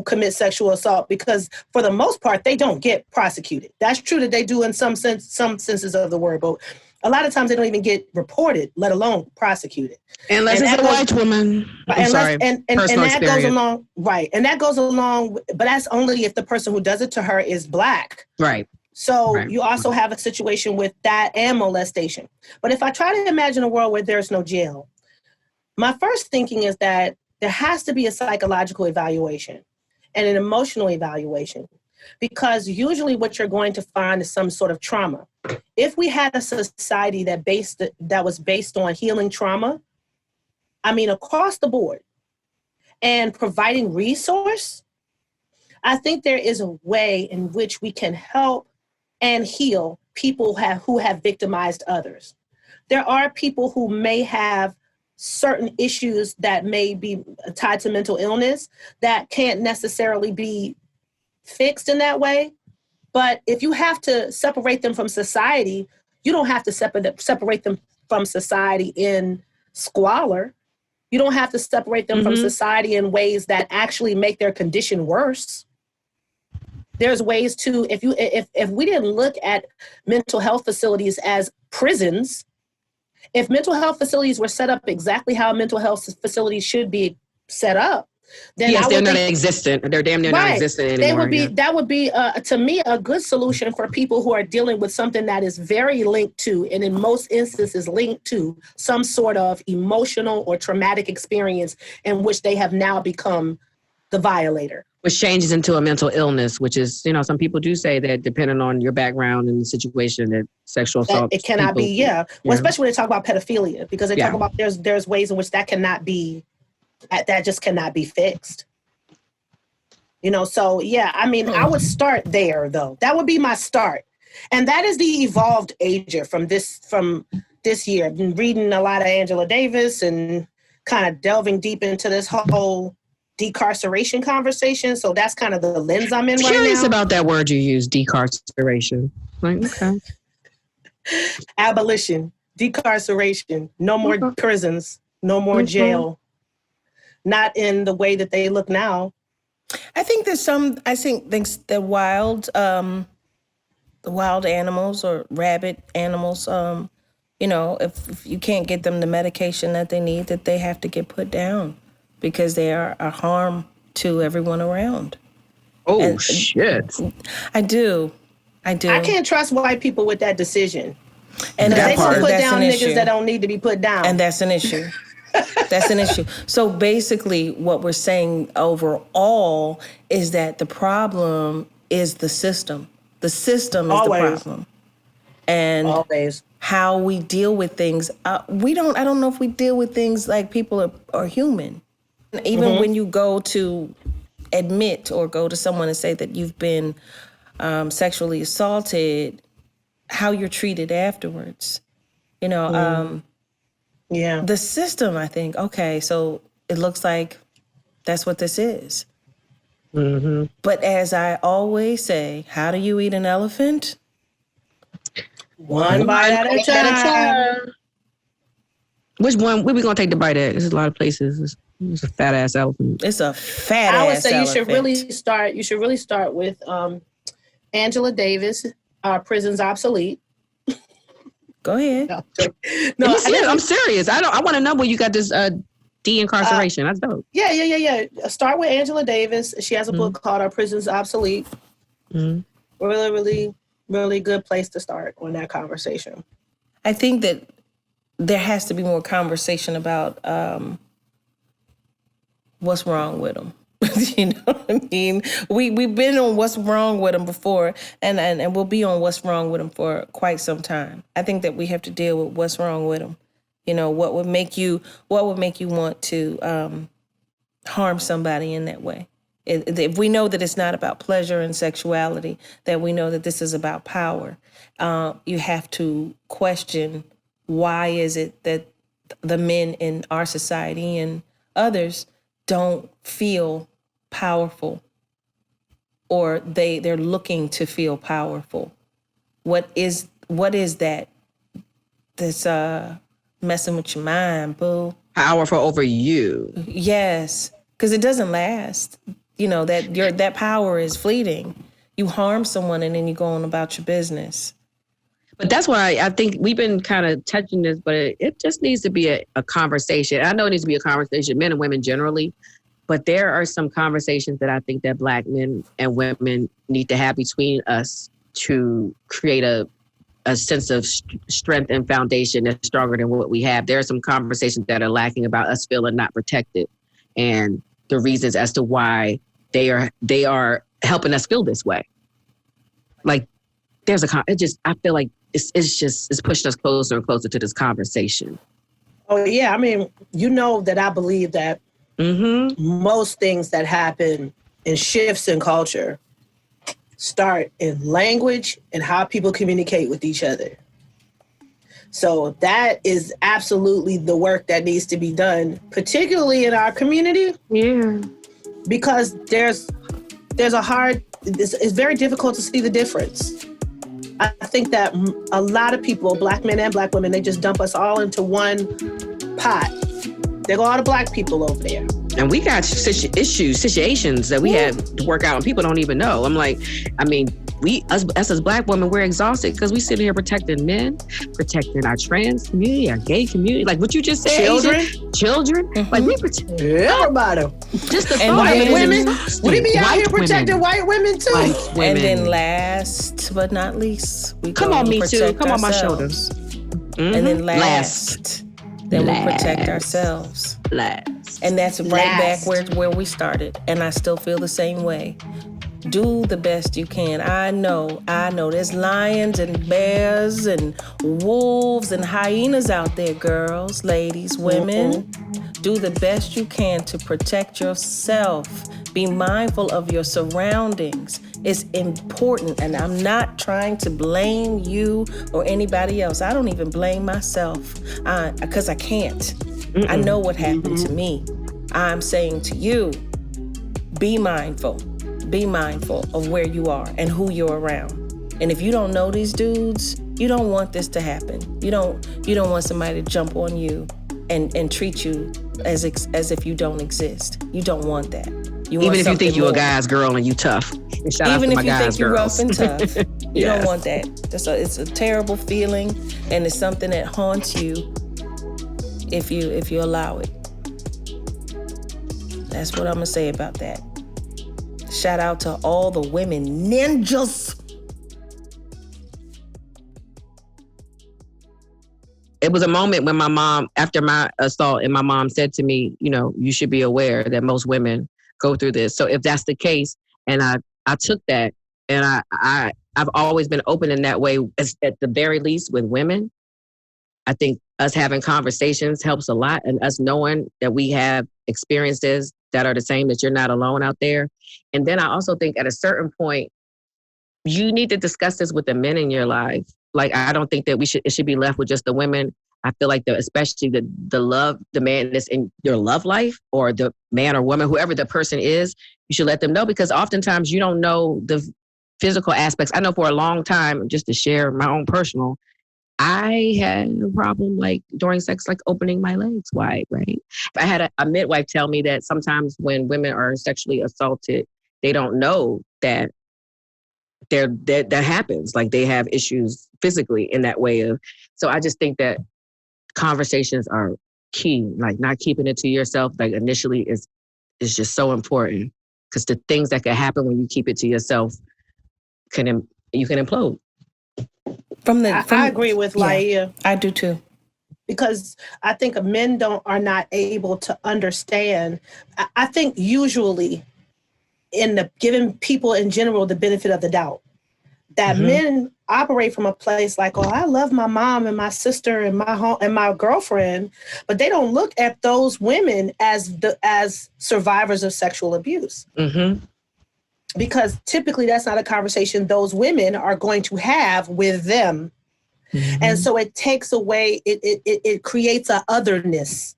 commit sexual assault, because for the most part, they don't get prosecuted. That's true that they do in some senses of the word, but a lot of times they don't even get reported, let alone prosecuted. Unless it's a white woman. And that goes along, right. And that goes along, but that's only if the person who does it to her is Black. Right. So you also have a situation with that and molestation. But if I try to imagine a world where there's no jail, my first thinking is that there has to be a psychological evaluation and an emotional evaluation, because usually what you're going to find is some sort of trauma. If we had a society that was based on healing trauma, across the board, and providing resource, I think there is a way in which we can help and heal people who have victimized others. There are people who may have certain issues that may be tied to mental illness that can't necessarily be fixed in that way. But if you have to separate them from society, you don't have to separate them from society in squalor. You don't have to separate them from society in ways that actually make their condition worse. There's ways to, if we didn't look at mental health facilities as prisons, if mental health facilities were set up exactly how mental health facilities should be set up, then they're not existent. They're damn near non-existent anymore. That would be to me a good solution for people who are dealing with something that is very linked to, and in most instances linked to, some sort of emotional or traumatic experience in which they have now become the violator. Which changes into a mental illness, which is, some people do say that depending on your background and the situation, that sexual assault. It cannot be, Well, especially when they talk about pedophilia, because they talk about there's ways in which that cannot be, that just cannot be fixed. So I would start there though. That would be my start. And that is the evolved Aja from this year. I've been reading a lot of Angela Davis and kind of delving deep into this whole decarceration conversation. So that's kind of the lens I'm in right now. Curious about that word you use, decarceration. Okay. Abolition, decarceration, no more prisons, no more jail. Not in the way that they look now. I think the wild animals or rabid animals, if you can't get them the medication that they need, that they have to get put down, because they are a harm to everyone around. Oh, shit. I do. I can't trust white people with that decision. And they gonna put down niggas that don't need to be put down. And that's an issue. That's an issue. So basically what we're saying overall is that the problem is the system. The system is the problem. And how we deal with things. I don't know if we deal with things like people are human. Even when you go to admit or go to someone and say that you've been sexually assaulted, how you're treated afterwards. The system, I think, okay, so it looks like that's what this is. But as I always say, how do you eat an elephant? One bite at a time. Which one? Where we gonna take the bite at? There's a lot of places. It's a fat ass elephant. It's a fat ass elephant. I would say you should really start with Angela Davis, prison's obsolete. Go ahead. No, I'm serious. I want to know where you got this de-incarceration. That's dope. Yeah. Start with Angela Davis. She has a book called Our Prison's Obsolete. Really, really, really good place to start on that conversation. I think that there has to be more conversation about what's wrong with them. You know what I mean? We've been on what's wrong with them before, and we'll be on what's wrong with them for quite some time. I think that we have to deal with what's wrong with them. You know, what would make you want to harm somebody in that way? If we know that it's not about pleasure and sexuality, that we know that this is about power, you have to question, why is it that the men in our society and others don't feel powerful, or they're looking to feel powerful? What is that that's messing with your mind, boo? Powerful over you. Yes, because it doesn't last. You know, that power is fleeting. You harm someone and then you go on about your business. But that's why I think we've been kind of touching this, but it just needs to be a conversation. I know it needs to be a conversation, men and women generally, but there are some conversations that I think that Black men and women need to have between us to create a sense of strength and foundation that's stronger than what we have. There are some conversations that are lacking about us feeling not protected and the reasons as to why they are helping us feel this way. Like I feel like it's pushed us closer and closer to this conversation. Oh yeah, I mean, you know that I believe that most things that happen in shifts in culture start in language and how people communicate with each other. So that is absolutely the work that needs to be done, particularly in our community. Yeah. Because it's very difficult to see the difference. I think that a lot of people, Black men and Black women, they just dump us all into one pot. There go all the Black people over there. And we got situations that we had to work out and people don't even know. I'm like, I mean, us as Black women, we're exhausted because we sit here protecting men, protecting our trans community, our gay community. Like what you just said, children. Like we protect everybody. Just the and white women. We be out here protecting white women too. White women. And then last but not least, we come on, me too. Come on my shoulders. And then last. Then we protect ourselves. And that's right back where we started. And I still feel the same way. Do the best you can. I know there's lions and bears and wolves and hyenas out there, girls, ladies, women. Do the best you can to protect yourself. Be mindful of your surroundings. It's important, and I'm not trying to blame you or anybody else. I don't even blame myself because I can't. I know what happened to me. I'm saying to you, be mindful. Be mindful of where you are and who you're around. And if you don't know these dudes, you don't want this to happen. You don't want somebody to jump on you and treat you as if you don't exist. You don't want that. Even if you think you're a guy's girl and you tough. Even if you think you're rough and tough. You don't want that. It's a terrible feeling, and it's something that haunts you if you allow it. That's what I'm going to say about that. Shout out to all the women ninjas. It was a moment when my mom, after my assault, and my mom said to me, you know, you should be aware that most women go through this. So if that's the case, and I took that, and I've always been open in that way, at the very least with women. I think us having conversations helps a lot, and us knowing that we have experiences that are the same, that you're not alone out there. And then I also think at a certain point, you need to discuss this with the men in your life. Like, I don't think that it should be left with just the women. I feel like especially the man that's in your love life, or the man or woman, whoever the person is, you should let them know, because oftentimes you don't know the physical aspects. I know for a long time, just to share my own personal, I had a problem like during sex, like opening my legs wide, right? I had a midwife tell me that sometimes when women are sexually assaulted, they don't know that that happens. Like they have issues physically in that way of. So I just think that conversations are key. Like not keeping it to yourself. Like initially is just so important because the things that can happen when you keep it to yourself you can implode. I agree with Laiya. Yeah, I do too. Because I think men are not able to understand. I think usually giving people in general the benefit of the doubt, that men operate from a place like, oh, I love my mom and my sister and my home and my girlfriend, but they don't look at those women as survivors of sexual abuse. Mm-hmm. Because typically that's not a conversation those women are going to have with them. Mm-hmm. And so it takes away, it creates a otherness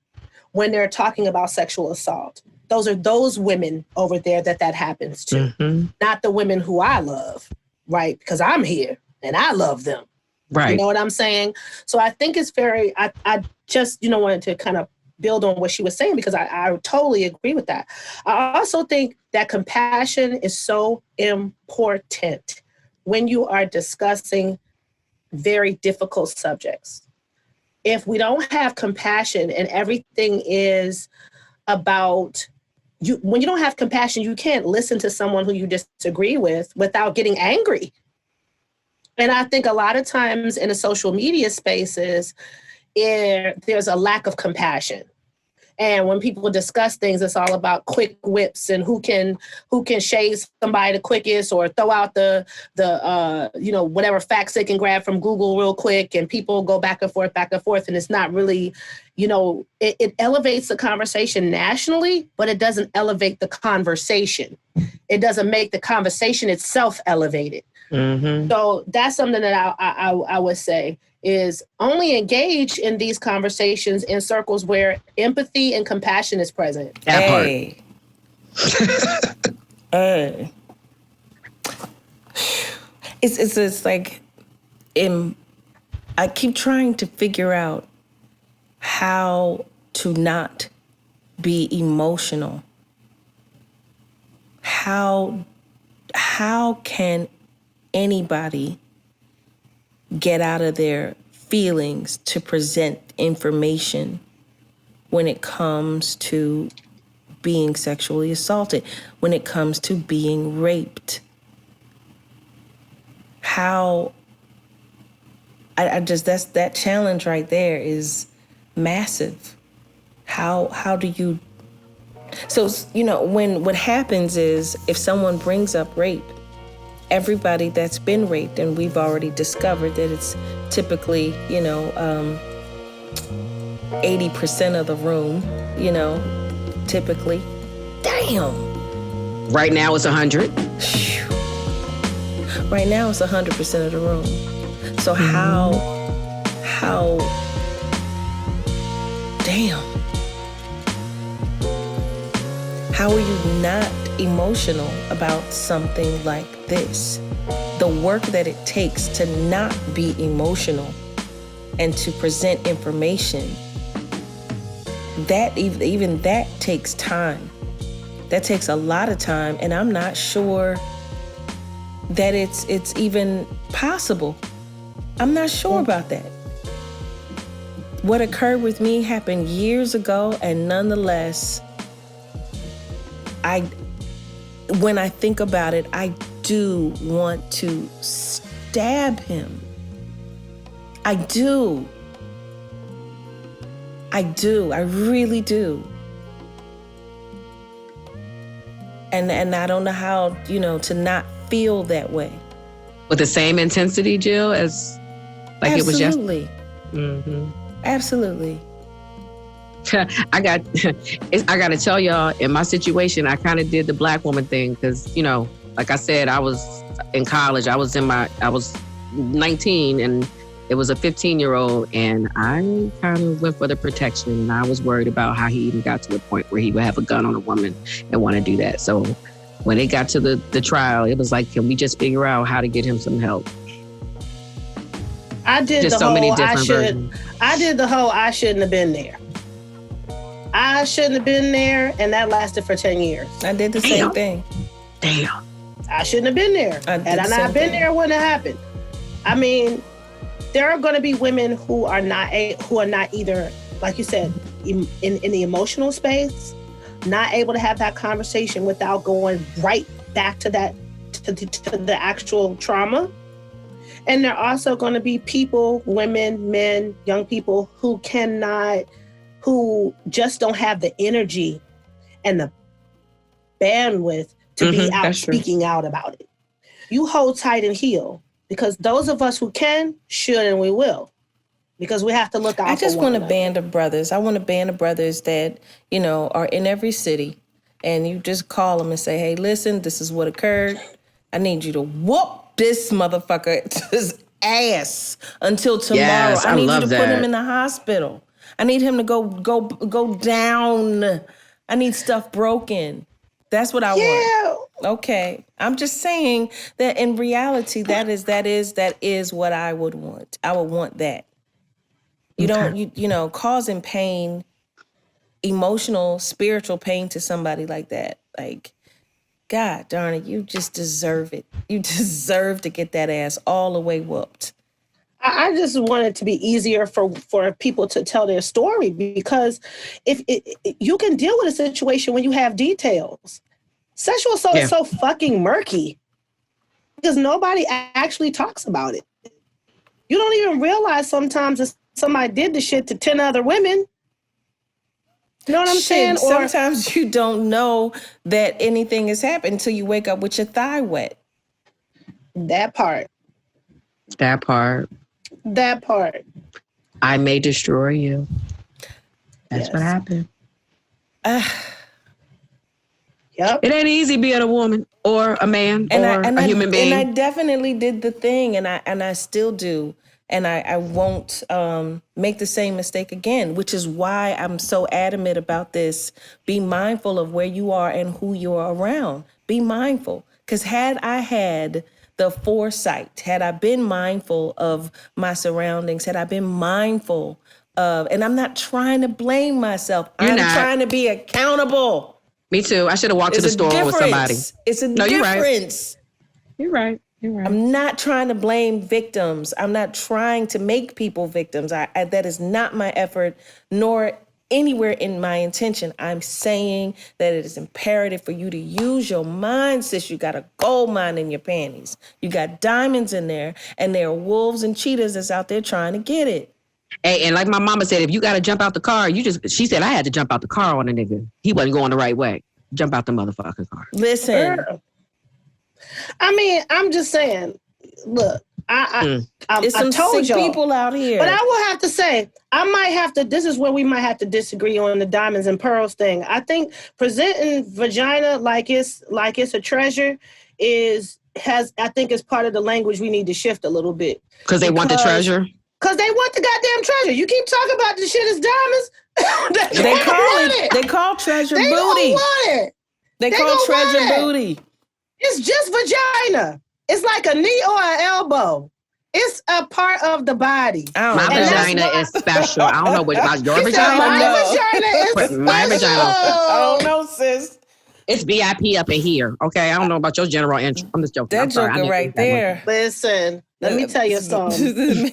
when they're talking about sexual assault. Those are those women over there that happens to, not the women who I love, right? Because I'm here and I love them. Right. You know what I'm saying? So I think it's I just, wanted to kind of build on what she was saying because I totally agree with that. I also think that compassion is so important when you are discussing very difficult subjects. If we don't have compassion and everything is about you, when you don't have compassion, you can't listen to someone who you disagree with without getting angry. And I think a lot of times in the social media spaces, there's a lack of compassion. And when people discuss things, it's all about quick whips and who can shade somebody the quickest or throw out the whatever facts they can grab from Google real quick, and people go back and forth, and it's not really, it elevates the conversation nationally, but it doesn't elevate the conversation. It doesn't make the conversation itself elevated. Mm-hmm. So that's something that I would say is only engage in these conversations in circles where empathy and compassion is present. Hey. It's like I keep trying to figure out how to not be emotional. How can anybody get out of their feelings to present information when it comes to being sexually assaulted, when it comes to being raped? That challenge right there is massive. How do you, so, when what happens is if someone brings up rape, everybody that's been raped, and we've already discovered that it's typically, 80% of the room, typically. Damn. Right now it's 100. Right now it's 100% of the room. So how, damn. How are you not emotional about something like this? The work that it takes to not be emotional and to present information, that even that takes time. That takes a lot of time, and I'm not sure that it's even possible. I'm not sure about that. What occurred with me happened years ago, and nonetheless, when I think about it, I do want to stab him. I do. I really do. And I don't know how, to not feel that way. With the same intensity, Jill, as like it was yesterday? Mm-hmm. Absolutely. I got to tell y'all, in my situation, I kind of did the black woman thing because, like I said, I was in college. I was 19 and it was a 15-year-old, and I kind of went for the protection. And I was worried about how he even got to the point where he would have a gun on a woman and want to do that. So when it got to the trial, it was like, can we just figure out how to get him some help? I did just the so whole many different versions. I did the whole I shouldn't have been there. I shouldn't have been there, and that lasted for 10 years. I did the same thing. Damn. I shouldn't have been there. Had I not been there, it wouldn't have happened. I mean, there are going to be women who are not either, like you said, in the emotional space, not able to have that conversation without going right back to that to the actual trauma. And there are also going to be people, women, men, young people who just don't have the energy and the bandwidth to be out speaking out about it. You hold tight and heal, because those of us who can, should, and we will, because we have to look out. I just want a band of brothers. I want a band of brothers that, are in every city, and you just call them and say, hey, listen, this is what occurred. I need you to whoop this motherfucker's ass until tomorrow. Yes, I need you to that. Put him in the hospital. I need him to go down. I need stuff broken. That's what I want. Okay. I'm just saying that in reality, that is what I would want. I would want that. You don't, causing pain, emotional, spiritual pain to somebody like that. Like, God darn it, you just deserve it. You deserve to get that ass all the way whooped. I just want it to be easier for people to tell their story, because if you can deal with a situation when you have details. Sexual assault is so fucking murky because nobody actually talks about it. You don't even realize sometimes that somebody did the shit to 10 other women. You know what I'm saying? Or sometimes you don't know that anything has happened until you wake up with your thigh wet. That part. I may destroy you. That's what happened. Yep. It ain't easy being a woman or a man or a human being. And I definitely did the thing, and I still do. And I won't make the same mistake again, which is why I'm so adamant about this. Be mindful of where you are and who you are around. Be mindful. Because had I had the foresight, had I been mindful of my surroundings, had I been mindful of, and I'm not trying to blame myself. I'm trying to be accountable. Me too. I should have walked to the store with somebody. It's a difference. You're right. I'm not trying to blame victims. I'm not trying to make people victims. That is not my effort, nor anywhere in my intention. I'm saying that it is imperative for you to use your mind, sis. You got a gold mine in your panties. You got diamonds in there, and there are wolves and cheetahs that's out there trying to get it. Hey, and like my mama said, if you got to jump out the car, she said I had to jump out the car on a nigga. He wasn't going the right way. Jump out the motherfucking car. Listen. I mean, I'm just saying, look, I some told sick people out here. But I will have to say, this is where we might have to disagree on the diamonds and pearls thing. I think presenting vagina like it's a treasure is part of the language we need to shift a little bit. Because they want the treasure? Because they want the goddamn treasure. You keep talking about the shit as diamonds. They call treasure booty. They don't want it. They call treasure booty. It's just vagina. It's like a knee or an elbow. It's a part of the body. My vagina is special. I don't know about your vagina. My vagina is special. My vagina. I don't know, sis. It's VIP up in here. Okay, I don't know about your general entry. I'm just joking. That joker right there. Listen, let me tell you something.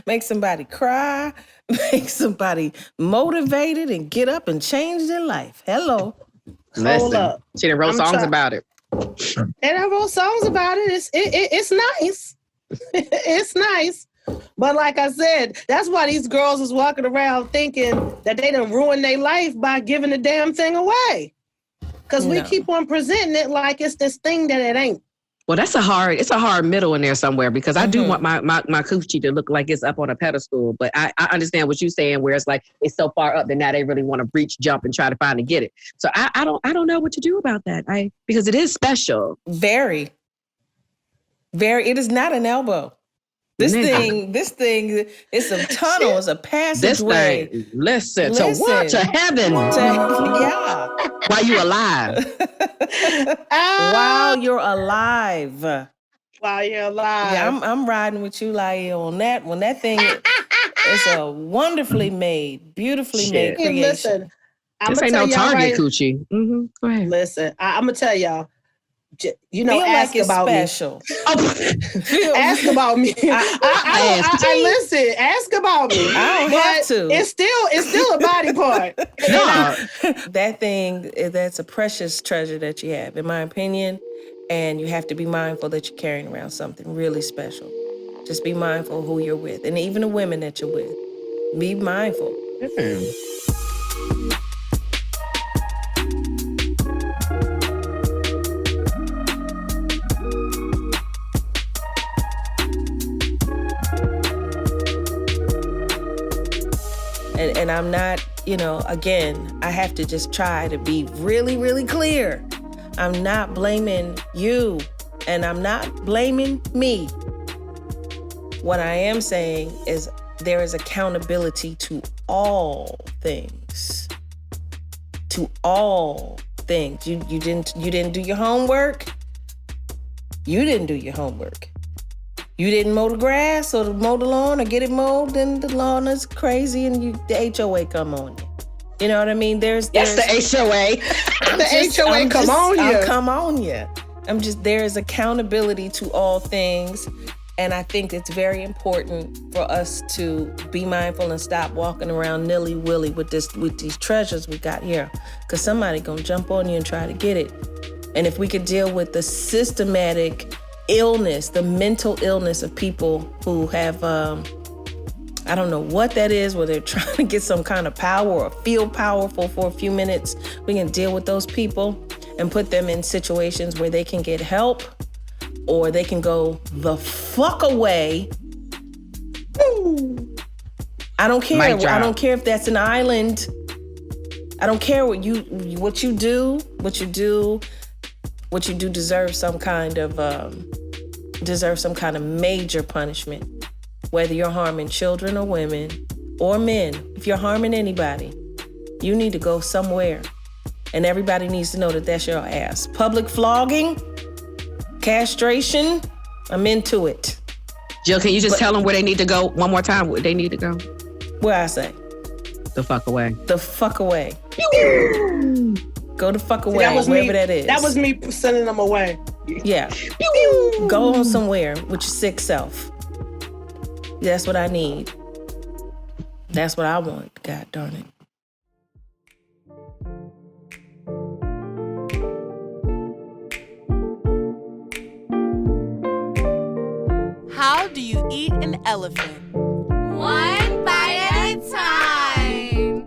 Make somebody cry. Make somebody motivated and get up and change their life. Hello. Hold up. She done wrote songs about it. And I wrote songs about it. It's nice. It's nice. But like I said, that's why these girls is walking around thinking that they done ruined their life by giving the damn thing away. Because we keep on presenting it like it's this thing that it ain't. Well, it's a hard middle in there somewhere, because I do want my coochie to look like it's up on a pedestal. But I understand what you're saying, where it's like it's so far up that now they really want to reach, jump, and try to find and get it. So I don't know what to do about that. Because it is special. Very. It is not an elbow. This thing, it's a tunnel, it's a passageway. This thing, listen to what? To heaven. Yeah. While you alive. While you're alive. While you're alive. Yeah, I'm riding with you, Laiya, on that. When that thing is a wonderfully made, beautifully made creation. Listen, this ain't no Target coochie. Mm-hmm. Go ahead. Listen, I'm gonna tell y'all. ask about special. me. Ask about me. I listen. Ask about me. I don't have to. It's still a body part. That thing, that's a precious treasure that you have, in my opinion. And you have to be mindful that you're carrying around something really special. Just be mindful who you're with, and even the women that you're with. Be mindful. And I'm not, again, I have to just try to be really, really clear. I'm not blaming you, and I'm not blaming me. What I am saying is there is accountability to all things. To all things. You didn't do your homework. You didn't do your homework. You didn't mow the grass or mow the lawn or get it mowed, then the lawn is crazy and the HOA come on you. You know what I mean? There's the HOA. HOA come on you. There is accountability to all things. And I think it's very important for us to be mindful and stop walking around nilly-willy with these treasures we got here. Because somebody gonna jump on you and try to get it. And if we could deal with the systematic illness, the mental illness of people who have, I don't know what that is, where they're trying to get some kind of power or feel powerful for a few minutes, we can deal with those people and put them in situations where they can get help or they can go the fuck away. I don't care. I don't care if that's an island. I don't care what you do. What you do deserves some kind of major punishment. Whether you're harming children or women or men, if you're harming anybody, you need to go somewhere. And everybody needs to know that that's your ass. Public flogging, castration, I'm into it. Jill, can you just tell them where they need to go one more time? Where they need to go? Where I say? The fuck away. The fuck away. Go the fuck away, wherever that is. That was me sending them away. Yeah. Go on somewhere with your sick self. That's what I need. That's what I want. God darn it. How do you eat an elephant? One bite at a time.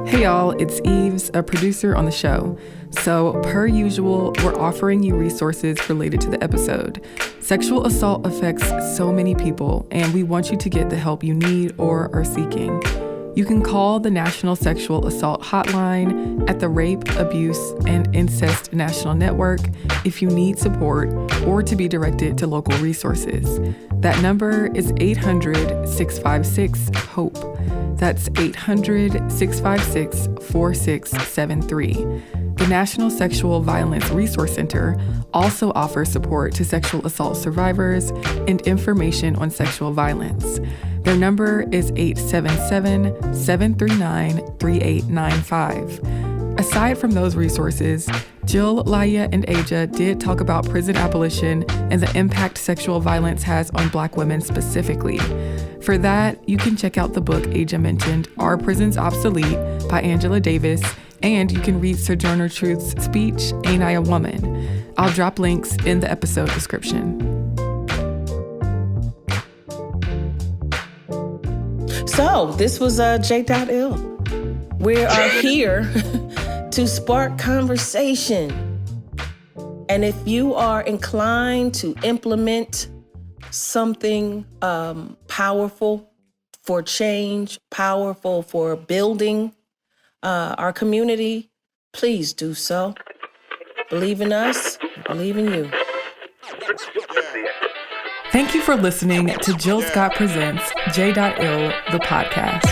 Hey y'all, it's Eves, a producer on the show. So, per usual, we're offering you resources related to the episode. Sexual assault affects so many people, and we want you to get the help you need or are seeking. You can call the National Sexual Assault Hotline at the Rape, Abuse, and Incest National Network if you need support or to be directed to local resources. That number is 800-656-HOPE. That's 800-656-4673. The National Sexual Violence Resource Center also offers support to sexual assault survivors and information on sexual violence. Their number is 877-739-3895. Aside from those resources, J.ill, Laiya, and Aja did talk about prison abolition and the impact sexual violence has on Black women specifically. For that, you can check out the book Aja mentioned, Are Prisons Obsolete? By Angela Davis, and you can read Sojourner Truth's speech, Ain't I a Woman? I'll drop links in the episode description. So, this was J.ill. We are here to spark conversation. And if you are inclined to implement something powerful for change, powerful for building our community, please do so. Believe in us, believe in you. Thank you for listening to Jill Scott Presents J.ill the Podcast.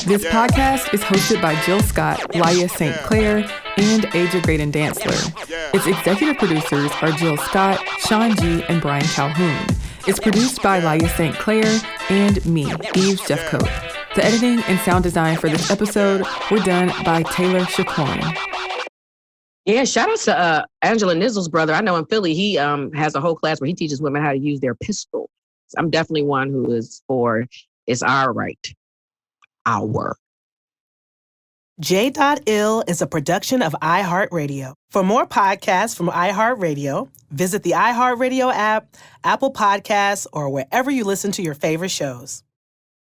This podcast is hosted by Jill Scott, Laiya St.Clair, and Aja Graydon-Dantzler. Its executive producers are Jill Scott, Sean G., and Brian Calhoun. It's produced by Laiya St.Clair and me, Eves Jeffcoat. The editing and sound design for this episode were done by Taylor Chacoin. Yeah, shout out to Angela Nizzle's brother. I know in Philly, he has a whole class where he teaches women how to use their pistol. I'm definitely one who is for it's our right. Our. J.ill is a production of iHeartRadio. For more podcasts from iHeartRadio, visit the iHeartRadio app, Apple Podcasts, or wherever you listen to your favorite shows.